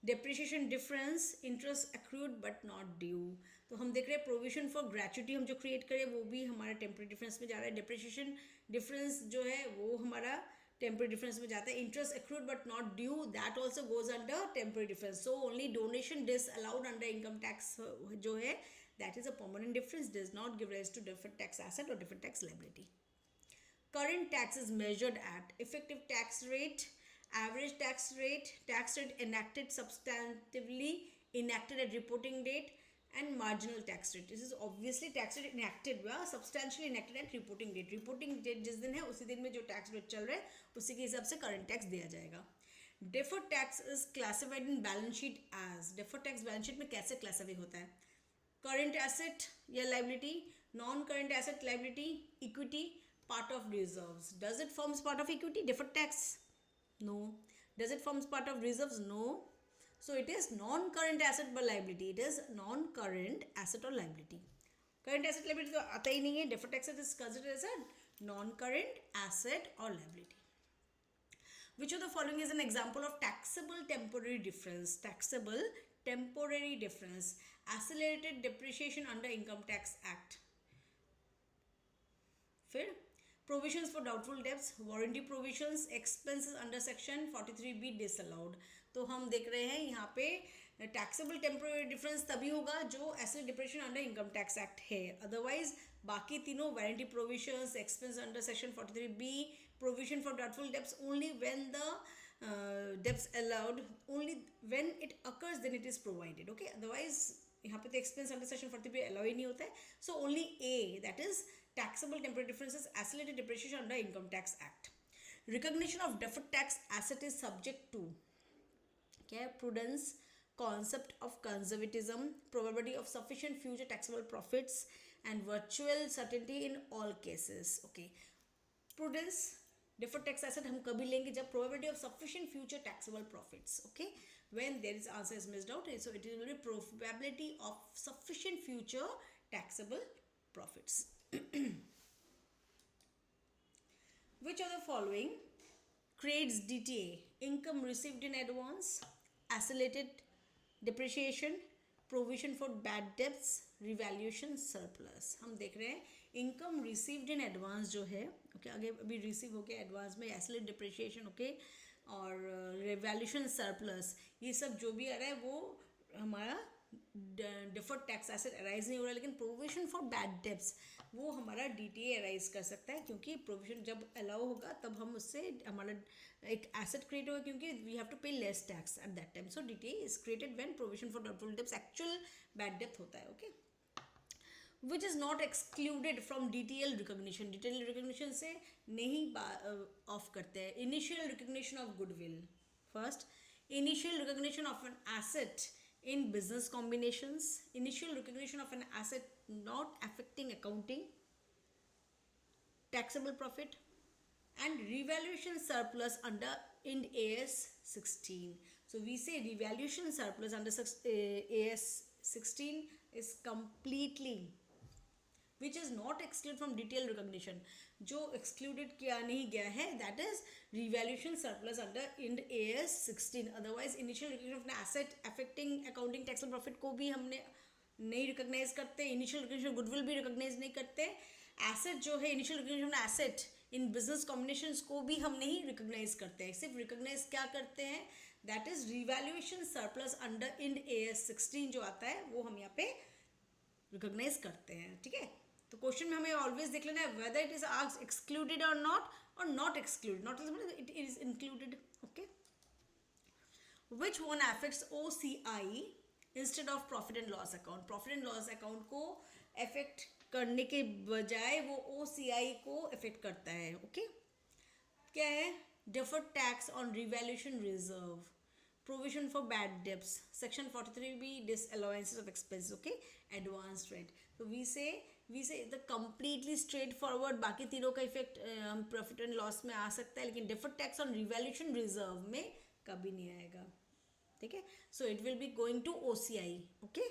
depreciation difference, interest accrued but not due. तो हम देख रहे हैं प्रोविजन फॉर ग्रेचुटी हम जो क्रिएट करें वो भी हमारा टेम्पररी डिफरेंस में जा रहा है. डिप्रिसिएशन डिफरेंस जो है वो हमारा टेम्पररी डिफरेंस में जाता है. Interest accrued but not due that also goes under temporary difference. So only donation disallowed under income tax जो है that is a permanent difference, does not give rise to different tax asset और different tax liability. Current tax is measured at effective tax rate, average tax rate enacted substantively, enacted at reporting date, and marginal tax rate. This is obviously tax rate enacted हुआ, substantially enacted at reporting date. Reporting date जिस दिन है उसी दिन में जो tax rate चल रहा है उसी के हिसाब से current tax दिया जाएगा. Deferred tax is classified in balance sheet as. Deferred tax balance sheet में कैसे classify होता है? Current asset या liability, non-current asset liability, equity, part of reserves. Does it forms part of equity? Deferred tax? No. Does it forms part of reserves? No. So it is non-current asset but liability. It is non-current asset or liability. Current asset liability तो आता ही नहीं है. Deferred tax is considered as a non-current asset or liability. Which of the following is an example of taxable temporary difference? Taxable temporary difference. Accelerated depreciation under Income Tax Act. फिर provisions for doubtful debts, warranty provisions, expenses under section 43B disallowed. तो हम देख रहे हैं यहाँ पे taxable temporary difference तभी होगा जो asset depreciation under income tax act है. Otherwise बाकी तीनों warranty provisions, expense under section 43B, provision for doubtful debts only when the debts allowed, only when it occurs then it is provided. Okay, otherwise यहाँ पे तो expense under section 43B allow ही नहीं होता है. So only A, that is taxable temporary differences, accelerated depreciation under Income Tax Act. Recognition of deferred tax asset is subject to क्या है? Prudence, concept of conservatism, probability of sufficient future taxable profits, and virtual certainty in all cases. Okay, prudence, deferred tax asset हम कभी लेंगे जब probability of sufficient future taxable profits. Okay, when there is answer is missed out, so it will be probability of sufficient future taxable profits. Which of the following creates DTA? Income received in advance, accelerated depreciation, provision for bad debts, revaluation surplus. हम देख रहे हैं income received in advance जो है okay आगे अभी receive हो गया एडवांस में, एसेट डिप्रिशिएशन ओके और रिवैल्यूएशन सरप्लस, ये सब जो भी आ रहा है वो हमारा डिफर्ड टैक्स एसेट अराइज नहीं हो रहा है. लेकिन प्रोविजन फॉर बैड डेब्ट्स वो हमारा DTA अराइज कर सकता है क्योंकि प्रोविजन जब अलाउ होगा तब हम उससे हमारा एक एसेट क्रिएट होगा क्योंकि वी हैव टू पे less tax at that time. So DTA is created when provision for doubtful debts actual bad डेब्ट होता है. Okay, which is not excluded from DTL recognition. DTL recognition से नहीं of करते हैं. Initial recognition of goodwill. First, initial recognition of an asset in business combinations, initial recognition of an asset not affecting accounting taxable profit, and revaluation surplus under Ind AS 16. So we say revaluation surplus under AS 16 is completely, which is not excluded from detailed recognition. जो excluded किया नहीं गया है, that is revaluation surplus under Ind AS 16. Otherwise initial recognition of an asset affecting accounting taxable profit को भी हमने नहीं recognise करते, इनिशियल रिकग्निशन गुडविल भी रिकॉग्नाइज नहीं करते, एसेट जो है initial recognition asset in business combinations को भी हम नहीं रिकॉग्नाइज करते हैं, सिर्फ रिकॉग्नाइज क्या करते हैं, that is revaluation surplus under Ind AS 16 जो आता है वो हम यहाँ पे रिकॉग्नाइज करते हैं. ठीक है, तो क्वेश्चन में हमें ऑलवेज देख लेना है whether it is asked excluded और not excluded, not it is included. Okay, which one affects OCI instead of profit and loss account. Profit and loss account को अफेक्ट करने के बजाय वो OCI को अफेक्ट करता है. ओके, क्या है, deferred tax on revaluation reserve, provision for bad debts, section 43B disallowances of expenses. Okay, advanced rent. So we say the completely straightforward, बाकी तीनों का इफेक्ट हम प्रॉफिट एंड लॉस में आ सकता है, लेकिन deferred tax on revaluation reserve में कभी नहीं आएगा. ठीक है, so it will be going to OCI. Okay,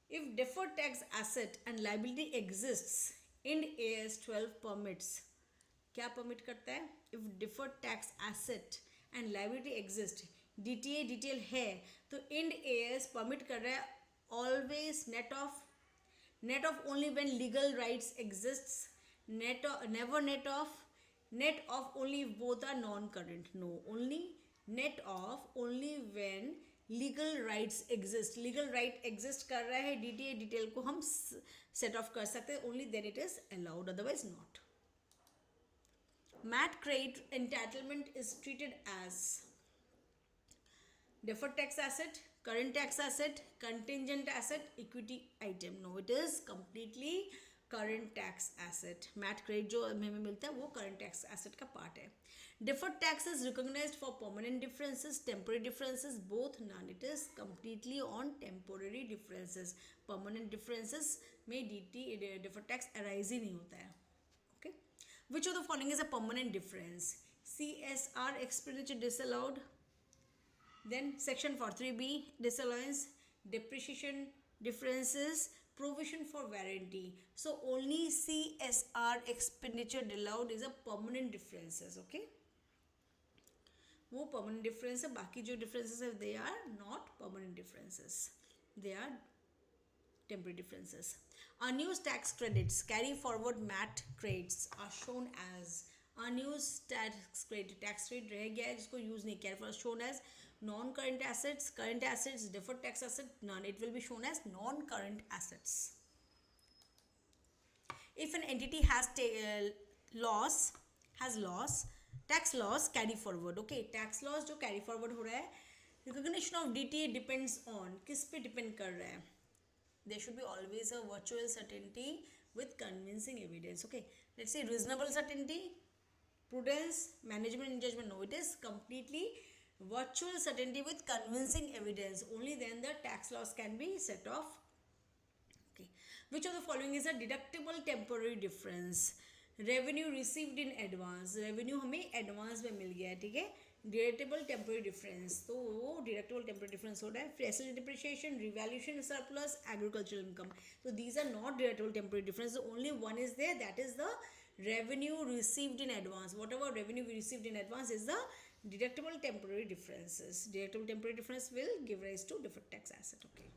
if deferred tax asset and liability exists, Ind AS 12 permits, क्या परमिट करता है, if deferred tax asset and liability exist, DTA detail है तो इंड AS परमिट कर रहा है always net off only when legal rights exists, never net off only both are non current. No, only net off only when legal rights exist. Legal right exist कर रहा है, DTA detail को हम set of कर सकते हैं, only then it is allowed, otherwise not. MAT credit entitlement is treated as deferred tax asset, current tax asset, contingent asset, equity item. No, it is completely current tax asset. MAT credit जो हमें मिलता है वो current tax asset का part है. Deferred tax is recognized for permanent differences, temporary differences, both none. It is completely on temporary differences. Permanent differences में deferred tax arise ही नहीं होता है. Which of the following is a permanent difference? CSR expenditure disallowed, then section 43B disallowance, depreciation differences, provision for warranty. So only CSR expenditure disallowed is a permanent differences. Okay, वो permanent difference है, बाकी जो differences है they are not permanent differences, they are temporary differences. Unused tax credits, carry forward MAT credits are shown as unused tax credit. tax credit रह गया है जिसको use नहीं किया, shown as non-current assets, current assets, deferred tax asset, none. It will be shown as non-current assets. If an entity has loss, tax loss carry forward. Okay, tax loss जो carry forward हो रहा है, recognition of DTA depends on, किस पे depend कर रहा है, there should be always a virtual certainty with convincing evidence. Okay, let's say reasonable certainty, prudence, management and judgment. No, it is completely virtual certainty with convincing evidence. Only then the tax loss can be set off. Okay, which of the following is a deductible temporary difference? Revenue received in advance, revenue हमें advance में मिल गया है. ठीक है, deductible temporary difference, तो वो deductible temporary difference हो रहा है. Facility depreciation, revaluation surplus, agricultural income. तो these are not deductible temporary difference, only one is there, that is the revenue received in advance. Whatever revenue we received in advance is the deductible temporary differences. Deductible temporary difference will give rise to deferred tax asset. Okay,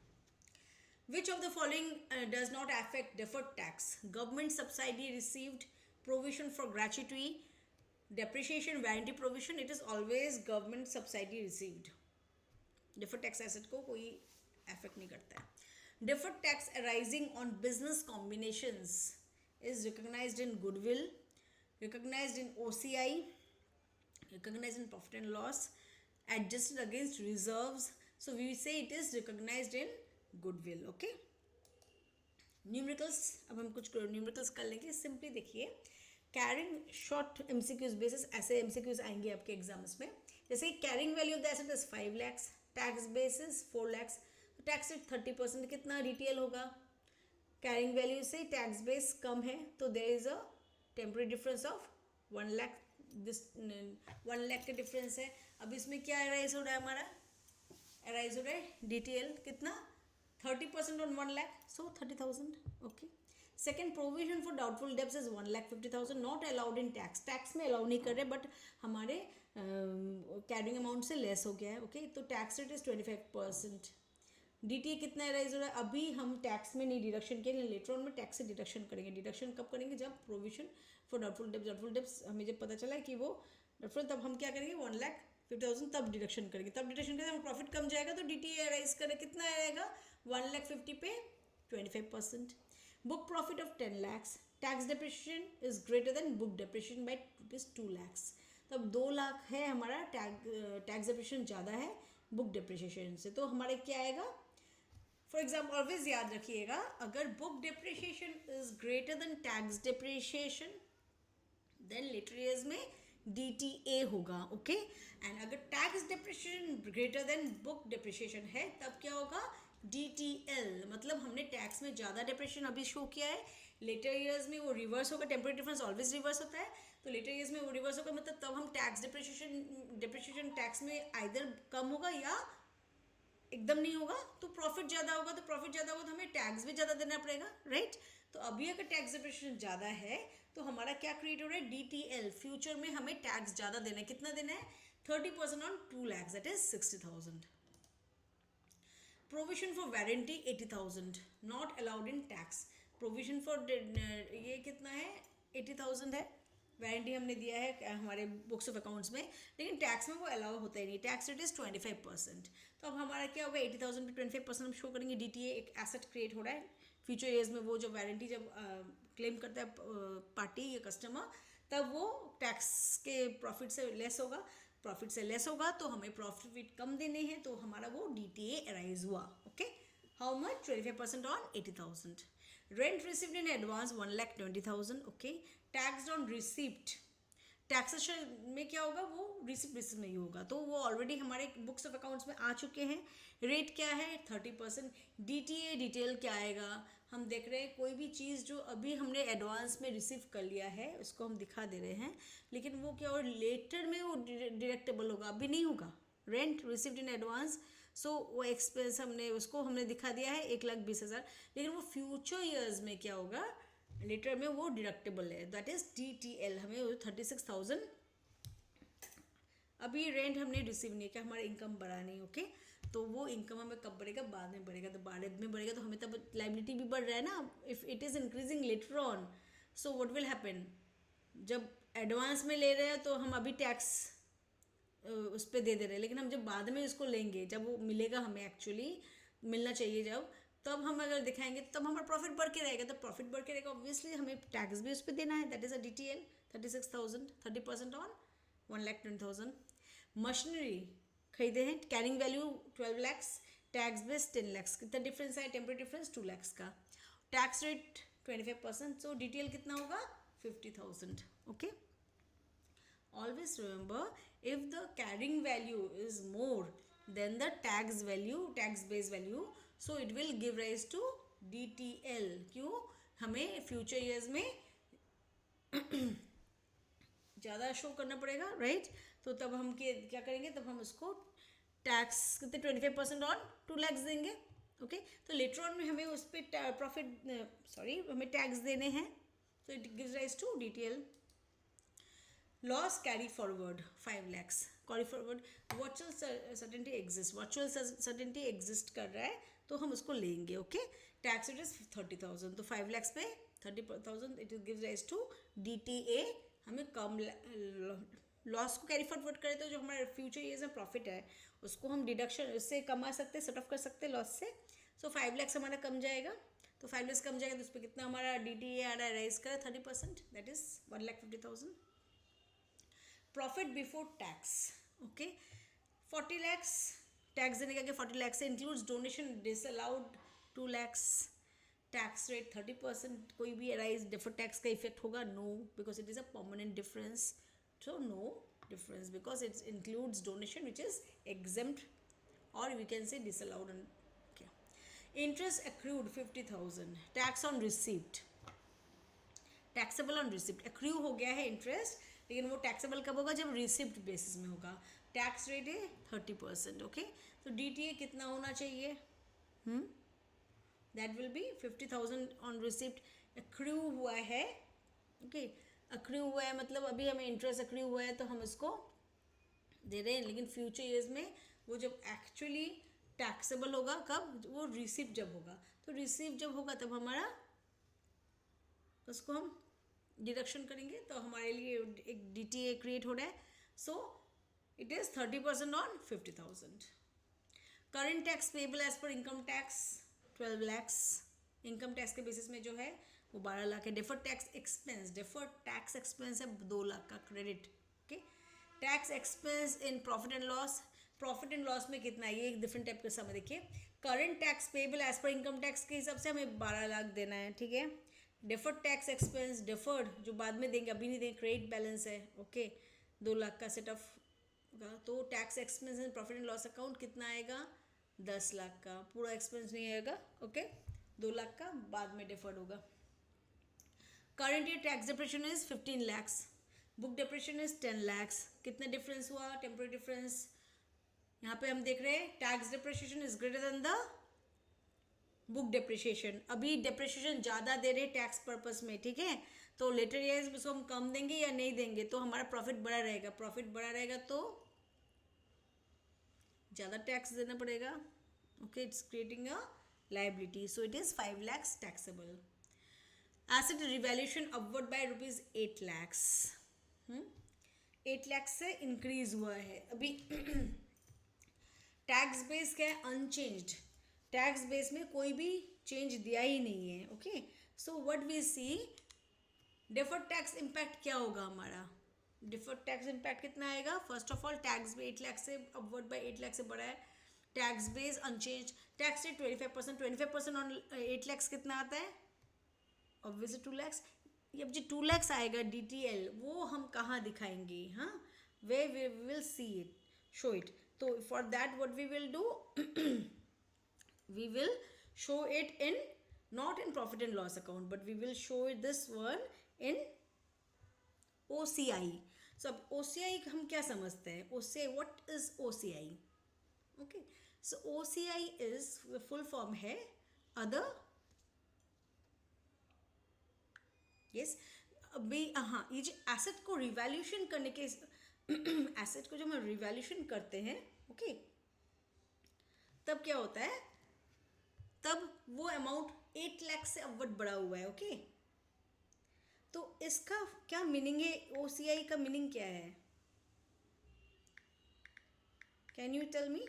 which of the following does not affect deferred tax? Government subsidy received, provision for gratuity, depreciation, warranty provision. It is always government subsidy received. Deferred tax asset को कोई affect नहीं करता है. Deferred tax arising on business combinations is recognized in goodwill, recognized in OCI, recognized in profit and loss, adjusted against reserves. So we say it is recognized in goodwill. Okay, numericals, अब हम कुछ numericals कर लेंगे. Simply देखिए, carrying short MCQs बेसिस, ऐसे MCQs आएंगे आपके एग्जाम्स में. जैसे carrying value of the asset is 5 lakhs, tax base is 4 lakhs, tax rate 30%, कितना डिटेल होगा, कैरिंग वैल्यू से टैक्स बेस कम है तो there is a temporary difference of 1 lakh, this 1 lakh का डिफरेंस है. अब इसमें क्या अराइज हो रहा है हमारा, अराइज हो रहा है डिटेल कितना 30% on 1 lakh, so 30,000. Okay. Second, provision for doubtful debts is 1,50,000 not allowed in tax, tax में अलाउ नहीं कर रहे बट हमारे कैरिंग अमाउंट से लेस हो गया है. ओके. तो टैक्स रेट इज 25%. डीटीए कितना राइज हो रहा है, अभी हम टैक्स में नहीं डिडक्शन किए, लेटर ऑन में टैक्स से डिडक्शन करेंगे. डिडक्शन कब करेंगे, जब प्रोविजन फॉर डाउटफुल डेब्स हमें जब पता चला है कि वो डाउटफुल, तब हम क्या करेंगे 1,50,000 तब डिडक्शन करेंगे. तब डिडक्शन करेंगे हम प्रॉफिट कम जाएगा तो डीटीए राइज करें कितना आएगा 1,50,000 पे 25%. Book profit of 10 lakhs, tax depreciation is greater than book depreciation by ₹2 lakhs. तब 2 लाख है हमारा, टैक्स डेप्रिसिएशन ज़्यादा है बुक डेप्रिसिएशन से, तो हमारे क्या आएगा. फॉर एग्जाम्पल ऑलवेज याद रखिएगा, अगर book depreciation is greater than tax depreciation then later years में DTA होगा. ओके. एंड अगर tax depreciation greater than book depreciation है तब क्या होगा DTL, मतलब हमने टैक्स में ज़्यादा डेप्रिसिएशन अभी शो किया है, लेटर ईयर्स में वो रिवर्स होगा. टेम्पररी डिफरेंस ऑलवेज रिवर्स होता है, तो लेटर ईयर्स में वो रिवर्स होगा, मतलब तब हम टैक्स डेप्रिसिएशन टैक्स में आइदर कम होगा या एकदम नहीं होगा. तो प्रॉफिट ज़्यादा होगा, तो प्रॉफिट ज़्यादा होगा तो हमें टैक्स भी ज़्यादा देना पड़ेगा, राइट. तो अभी अगर टैक्स डेप्रिसिएशन ज़्यादा है तो हमारा क्या क्रिएट हो रहा है DTL, फ्यूचर में हमें टैक्स ज़्यादा देना है. कितना देना है 30% on 2 lakhs, that is 60,000. Provision for warranty 80,000 not allowed in tax. Provision for ये कितना है 80,000 है, वारंटी हमने दिया है हमारे बुक्स ऑफ अकाउंट्स में, लेकिन टैक्स में वो अलाउ होता ही नहीं. Tax rate is 25%. तो अब हमारा क्या होगा 80,000 पे 25% हम शो करेंगे. DTA एक एसेट क्रिएट हो रहा है फ्यूचर ईयर्स में, वो जो वारंटी जब क्लेम करता है पार्टी या कस्टमर, तब वो टैक्स के प्रॉफिट से लेस होगा. प्रॉफिट से लेस होगा तो हमें प्रॉफिट कम देने हैं, तो हमारा वो DTA अराइज हुआ. Okay. How much 25% on 80,000. Rent received in advance 1,20,000. Okay. Tax on receipt, taxation में क्या होगा वो रिसिप्ट नहीं होगा, तो वो ऑलरेडी हमारे बुक्स ऑफ अकाउंट्स में आ चुके हैं. रेट क्या है 30%. DTA डिटेल क्या आएगा, हम देख रहे हैं कोई भी चीज़ जो अभी हमने एडवांस में रिसीव कर लिया है उसको हम दिखा दे रहे हैं, लेकिन वो क्या और लेटर में वो डिडक्टेबल होगा, अभी नहीं होगा. रेंट रिसीव्ड इन एडवांस, सो वो एक्सपेंस हमने दिखा दिया है 1,20,000, लेकिन वो फ्यूचर ईयर्स में क्या होगा लेटर में वो डिडक्टेबल है, दैट इज DTL. हमें 36,000 अभी रेंट हमने रिसीव नहीं किया, हमारा इनकम बढ़ा नहीं. ओके. तो वो इनकम हमें कब बढ़ेगा, बाद में बढ़ेगा. तो बाद में बढ़ेगा तो हमें तब लाइबिलिटी भी बढ़ रहा है ना, if it is increasing later on. So what will happen, जब एडवांस में ले रहे हैं तो हम अभी टैक्स उस पर दे रहे हैं, लेकिन हम जब बाद में इसको लेंगे, जब वो मिलेगा हमें एक्चुअली मिलना चाहिए जब, तब हम अगर दिखाएंगे तब हमारा प्रॉफिट बढ़ के रहेगा. तो प्रॉफिट बढ़ के रहेगा ऑब्वियसली हमें टैक्स भी उस पर देना है, that is a DTL 36,000, 30% on 1,20,000. Machinery खरीदे हैं, carrying value 12 lakhs, tax base 10 lakhs. कितना डिफरेंस है, टेम्पररी डिफरेंस 2 lakhs का. टैक्स रेट 25%, सो DTL कितना होगा 50,000. Okay. Always remember, if the carrying value is more than the tax base value, so it will give rise to DTL. क्यों, हमें future years में ज़्यादा show करना पड़ेगा, राइट. तो तब हम क्या करेंगे, तब हम उसको टैक्स कितने 25% ऑन 2 lakhs देंगे. ओके. तो लेटर ऑन में हमें उस पर प्रॉफिट हमें टैक्स देने हैं, तो it gives rise to DTL. Loss carry forward 5 lakhs. Carry forward virtual certainty exist कर रहा है तो हम उसको लेंगे. ओके. टैक्स रेट इज 30,000, तो 5 lakhs पे 30,000 it gives rise to DTA. हमें कम लॉस को कैरी फॉरवर्ड करें तो जो हमारे फ्यूचर ईयर्स में प्रॉफिट है उसको हम डिडक्शन उससे कमा सकते हैं, सेट ऑफ कर सकते हैं लॉस से. सो 5 lakhs हमारा कम जाएगा, तो 5 lakhs कम जाएगा तो उस पर कितना हमारा DTA आ रहा है, राइज करें 30%, that is 1,50,000. Profit before tax. Okay. 40 lakhs tax देने का 40 lakhs से includes donation disallowed 2 lakhs. Tax rate 30%. कोई भी अराइज डिफर टैक्स का इफेक्ट होगा, no, because it is a permanent difference, so no. difference because it includes donation which is exempt or we can say disallowed. Okay. Interest accrued 50,000. Tax on receipt. Taxable on receipt accrue हो गया है interest, लेकिन वो taxable कब होगा? जब receipt basis में होगा. टैक्स रेट है 30%. ओके, तो DTA कितना होना चाहिए? That will B 50,000 on receipt. Accrue हुआ है. ओके, एक्रू हुआ है मतलब अभी हमें इंटरेस्ट एक्रू हुआ है तो हम इसको दे रहे हैं, लेकिन फ्यूचर ईयर्स में वो जब एक्चुअली टैक्सेबल होगा कब? वो रिसिप्ट जब होगा. तो रिसिप्ट जब होगा तब हमारा उसको हम डिडक्शन करेंगे तो हमारे लिए एक DTA क्रिएट हो रहा है. So it is 30% on 50,000. Current tax payable as per income tax 12 lakhs. Income tax के बेसिस में जो है वो 12 लाख है. डिफर्ड टैक्स एक्सपेंस है 2 लाख का credit. Okay, tax expense in profit and loss. Profit and loss में कितना है? ये एक डिफरेंट टाइप का समय. देखिए, current tax payable as per income tax के हिसाब से हमें 12 लाख देना है. ठीक है. डिफर्ड टैक्स एक्सपेंस, डिफर्ड जो बाद में देंगे, अभी नहीं देंगे, क्रेडिट बैलेंस है. ओके, 2 लाख का सेट ऑफ होगा. तो tax expense in profit and loss account कितना आएगा? 10 लाख का. पूरा एक्सपेंस नहीं आएगा. ओके, 2 लाख का बाद में डिफर्ड होगा. Current year tax depression is 15 lakhs. Book depression is 10 lakhs. कितना डिफरेंस हुआ? Temporary difference. यहाँ पे हम देख रहे हैं tax depreciation is greater then the book depreciation. अभी डिप्रिशिएशन ज़्यादा दे रहे टैक्स पर्पस में. ठीक है, तो लेटर ईयर्स में उसको हम कम देंगे या नहीं देंगे तो हमारा प्रॉफिट बड़ा रहेगा. प्रॉफिट बड़ा रहेगा तो ज़्यादा टैक्स देना पड़ेगा. Okay, it's creating a liability. So it is 5 lakhs taxable. Asset revaluation upward by ₹8 lakhs. 8 lakhs से इंक्रीज हुआ है. अभी टैक्स बेस क्या है? अनचेंज्ड. टैक्स बेस में कोई भी चेंज दिया ही नहीं है. Okay, so what we see, deferred tax impact क्या होगा हमारा? डिफर्ड टैक्स इम्पैक्ट कितना आएगा? First of all tax base 8 lakh से अपवर्ड बाय 8 लाख से बड़ा है. Tax base unchanged. Tax rate 25%. 25% on 8 lakhs कितना आता है? Obviously 2 lakhs. अब जो 2 lakhs आएगा DTL वो हम कहाँ दिखाएंगे? हाँ, way we will see it, show it. तो for that what we will do, we will show it in not in profit and loss account but we will show it this one in OCI. so अब OCI हम क्या समझते हैं? OCI, what is OCI? okay, so OCI is full form है other. yes, अभी हाँ, ये जो एसेट को रिवैल्यूएशन करने के एसेट को जो हम रिवैल्यूएशन करते हैं, ओके, तब क्या होता है? तब वो अमाउंट 8 लाख से अपवर्ड बढ़ा हुआ है. ओके, तो इसका क्या मीनिंग है? OCI का मीनिंग क्या है? Can you tell me?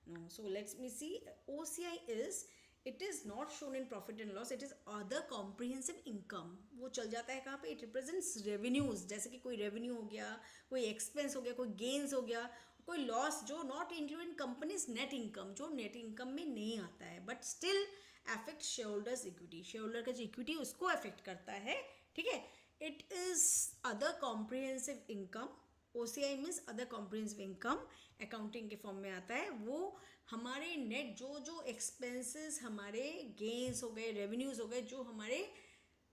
No, so let's me see. OCI is, it is not shown in profit and loss, it is other comprehensive income. वो चल जाता है कहाँ पे? It represents revenues. जैसे कि कोई रेवेन्यू हो गया, कोई एक्सपेंस हो गया, कोई गेन्स हो गया, कोई लॉस जो not include in companies net income, जो नेट इनकम में नहीं आता है but still affect share holders equity. Share holder का जो इक्विटी उसको अफेक्ट करता है. ठीक है, it is other comprehensive income. OCI means other comprehensive income. Accounting के फॉर्म में आता है. वो हमारे नेट जो एक्सपेंसेस, हमारे गेन्स हो गए, रेवेन्यूज हो गए, जो हमारे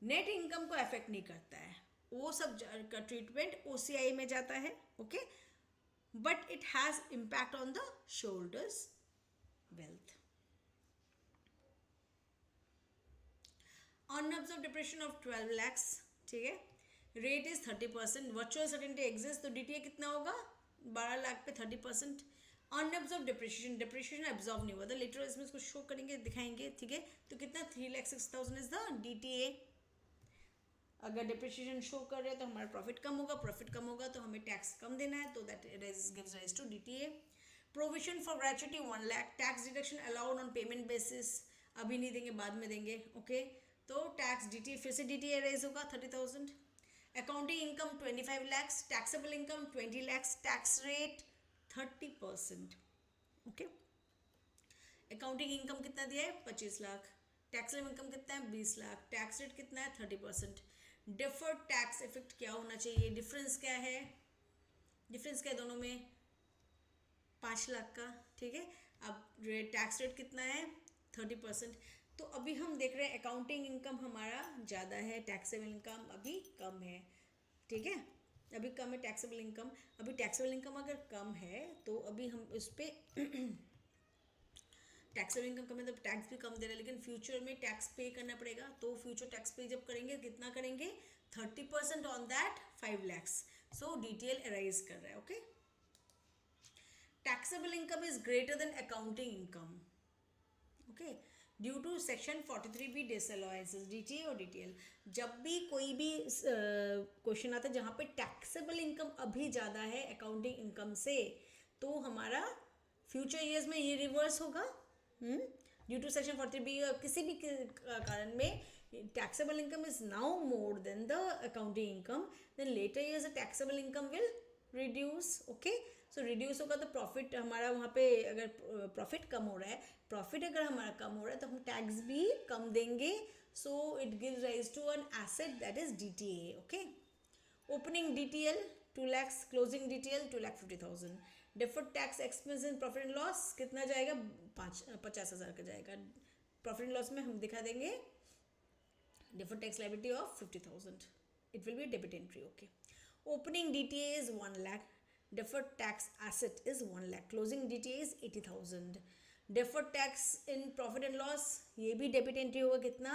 नेट इनकम को अफेक्ट नहीं करता है, वो सब का ट्रीटमेंट OCI में जाता है. Okay, but it has impact on the shareholders' wealth. Unobserved depreciation of 12 lakhs. ठीक है, rate is 30%. Virtual certainty exist, तो DTA कितना होगा? 12 लाख पे 30%. अनऑब्जर्व डिप्रिशिएशन एब्जॉर्व नहीं हुआ था. लेटर इसमें इसको शो करेंगे, दिखाएंगे. ठीक है, तो कितना? 3,06,000 इज द DTA. अगर डिप्रिशिएशन शो कर रहे हैं तो हमारा प्रॉफिट कम होगा. प्रॉफिट कम होगा तो हमें टैक्स कम देना है, तो that gives rise to DTA. Provision for gratuity 1 lakh. Tax deduction allowed on payment basis. अभी नहीं देंगे, बाद में देंगे. ओके, तो टैक्स DTA, फिर से DTA राइज होगा 30,000. Accounting income 25 lakhs. Taxable income 20 lakhs. Tax rate 30%. Okay, accounting income कितना दिया है? 25 लाख. टैक्सेबल इनकम कितना है? 20 लाख. टैक्स रेट कितना है? 30%. डिफर्ड टैक्स इफेक्ट क्या होना चाहिए? डिफरेंस क्या है? डिफरेंस क्या है दोनों में? 5 लाख का, ठीक है। अब टैक्स रेट कितना है? 30%। तो अभी हम देख रहे हैं अकाउंटिंग इनकम हमारा ज़्यादा है, टैक्सेबल इनकम अभी कम है, ठीक है। अभी कम है टैक्सेबल इनकम। अभी टैक्सेबल इनकम अगर कम है तो अभी हम उस पर टैक्सेबल इनकम कम है तो टैक्स भी कम दे रहे हैं, लेकिन फ्यूचर में टैक्स पे करना पड़ेगा। तो फ्यूचर टैक्स पे जब करेंगे कितना करेंगे? 30% on that 5 lakhs। So DTL arise कर रहा है, okay. Taxable income is greater than accounting income, okay, due to section 43B disallowances, DTA और DTL। जब भी कोई भी क्वेश्चन आता है जहाँ पे टैक्सेबल इनकम अभी ज़्यादा है अकाउंटिंग इनकम से, तो हमारा फ्यूचर ईयर्स में ये रिवर्स होगा। ड्यू टू सेक्शन 43B किसी भी कारण में taxable income is now more than the accounting income, then later years the taxable income will reduce, okay. So reduce होगा तो प्रॉफिट हमारा वहाँ पे, अगर प्रॉफिट कम हो रहा है, प्रॉफिट अगर हमारा कम हो रहा है तो हम टैक्स भी कम देंगे। So it gives rise to an asset that is DTA, okay. Opening DTL 2 lakhs, closing DTL 2,50,000। Deferred tax expense in profit and loss कितना जाएगा? 50,000 का जाएगा। प्रॉफिट एंड लॉस में हम दिखा देंगे deferred tax liability of 50,000। It will B debit entry, okay. Opening DTA is 1 lakh, deferred tax asset is 1 lakh, closing DTA is 80,000। deferred tax in profit and loss ये भी debit entry होगा कितना?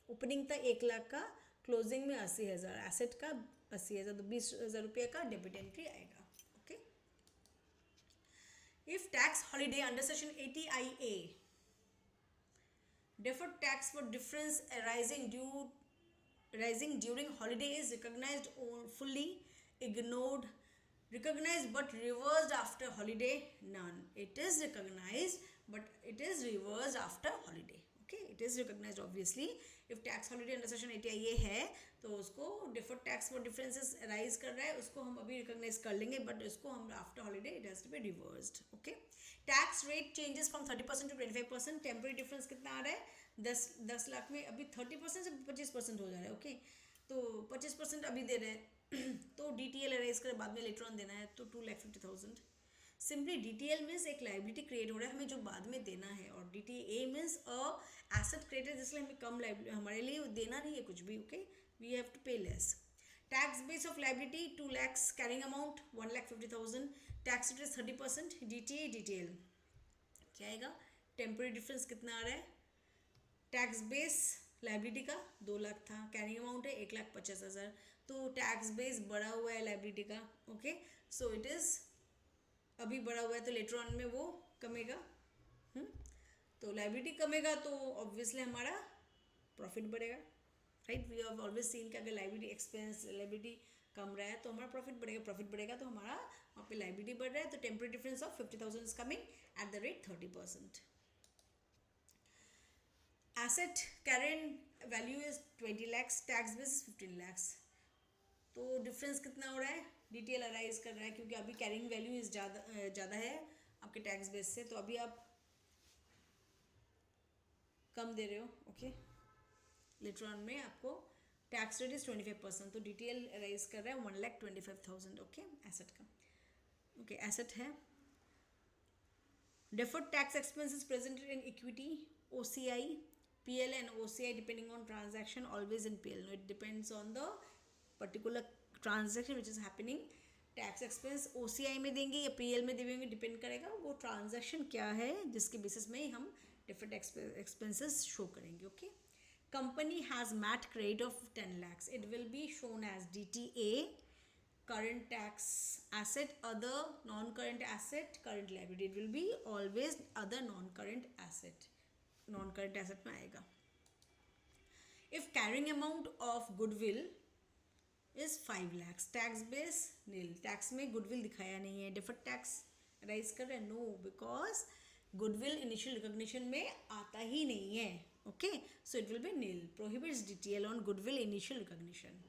Opening था 1 लाख का, closing में 80,000, asset का 80,000, तो 20,000 रुपये का डेबिट एंट्री आएगा, okay. If tax holiday under section 80IA, deferred tax for difference arising during holiday is recognized fully, ignored, recognized but reversed after holiday, none. It is recognized but it is reversed after holiday, okay. It is recognized obviously। if tax holiday under section 80IA है तो उसको deferred tax for differences arise कर रहा है, उसको हम अभी recognize कर लेंगे, but उसको हम after holiday it has to be reversed, okay। tax rate changes from 30% to 25%। temporary difference कितना आ रहा है? 10 लाख में अभी 30% से 25% हो जा रहा है, ओके। तो 25% अभी दे रहे हैं तो DTL अराइज कर बाद में लेटर ऑन देना है, तो 2,50,000। सिंपली DTL मीन्स एक लाइबिलिटी क्रिएट हो रहा है हमें जो बाद में देना है, और DTA means a asset created, जिसलिए हमें कम लाइबिलिटी, हमारे लिए देना नहीं है कुछ भी, ओके। वी हैव टू पे less. Tax base of liability 2 lakhs, carrying amount 1,50,000, tax rate is 30%, DTA DTL क्या आएगा? टेम्पररी डिफरेंस कितना आ रहा है? टैक्स बेस लाइबिलिटी का 2 लाख था, कैरिंग अमाउंट है 1,50,000, तो टैक्स बेस बढ़ा हुआ है लाइबिलिटी का, ओके। सो इट इज़ अभी बढ़ा हुआ है तो लेटर ऑन में वो कमेगा, तो लाइबिलिटी कमेगा तो ऑब्वियसली हमारा प्रॉफिट बढ़ेगा, right. We have always seen कि अगर लाइबिलिटी एक्सपेंस लाइबिलिटी कम रहा है तो हमारा प्रॉफिट बढ़ेगा तो हमारा वहाँ पे लाइबिलिटी बढ़ रहा है, तो temporary difference of 50,000 is coming at the rate 30%। Asset current value is 20 lakhs, tax base 15 lakhs, तो डिफरेंस कितना हो रहा है? DTL अराइज कर रहा है क्योंकि अभी कैरिंग वैल्यू इज ज़्यादा है आपके टैक्स बेस से, तो अभी आप कम दे रहे हो, ओके। लेटर ऑन में आपको टैक्स रेट इज 25%, तो DTL अराइज कर रहा है 1,25,000, ओके, एसेट का, ओके। एसेट है deferred tax expenses presented in equity, OCI, PL and OCI depending on transaction, always in PL, no, it depends on the particular transaction which is happening। Tax expense OCI में देंगे या PL में देंगे, depend करेगा वो transaction क्या है जिसके बेसिस में हम डिफरेंट एक्सपेंसेस शो करेंगे, okay. Company has MAT credit of 10 lakhs, it will be shown as DTA, current tax asset, other non-current asset, current liability, it will be always other non-current asset में आएगा। if carrying amount of goodwill is 5 lakhs, tax base nil, tax में goodwill दिखाया नहीं है, deferred tax rise कर रहे हैं, no, because goodwill initial recognition में आता ही नहीं है, okay. So it will be nil, prohibits DTL on goodwill initial recognition.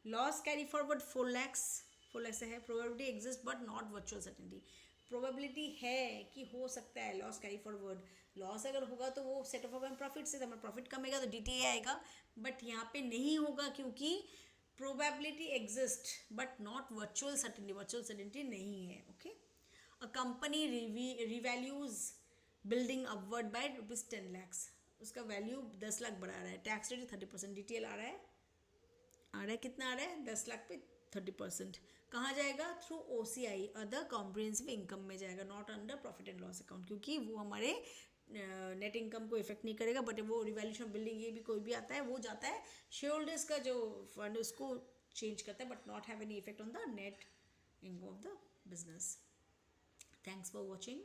Loss carry forward 4 lakhs है, probability exist but not virtual certainty, probability है कि हो सकता है लॉस कैरी फॉरवर्ड, लॉस अगर होगा तो वो सेट ऑफ प्रॉफिट से, तो हमारा प्रॉफिट कमेगा तो DTA आएगा, बट यहाँ पे नहीं होगा क्योंकि probability exist but not virtual certainty, virtual certainty नहीं है. Okay. A company revalues building upward by ₹10 lakhs, उसका वैल्यू 10 लाख बढ़ा रहा है, टैक्स रेट 30%, डिटेल आ रहा है कितना आ रहा है 10 लाख पे 30%. कहाँ जाएगा? Through OCI other comprehensive income में जाएगा, not under profit and loss account, क्योंकि वो हमारे नेट इनकम को इफेक्ट नहीं करेगा. बट वो रिवैल्यूशन ऑफ बिल्डिंग ये भी कोई भी आता है वो जाता है शेयर होल्डर्स का जो फंड उसको चेंज करता है, but not have any effect on the net income of the business. Thanks for watching.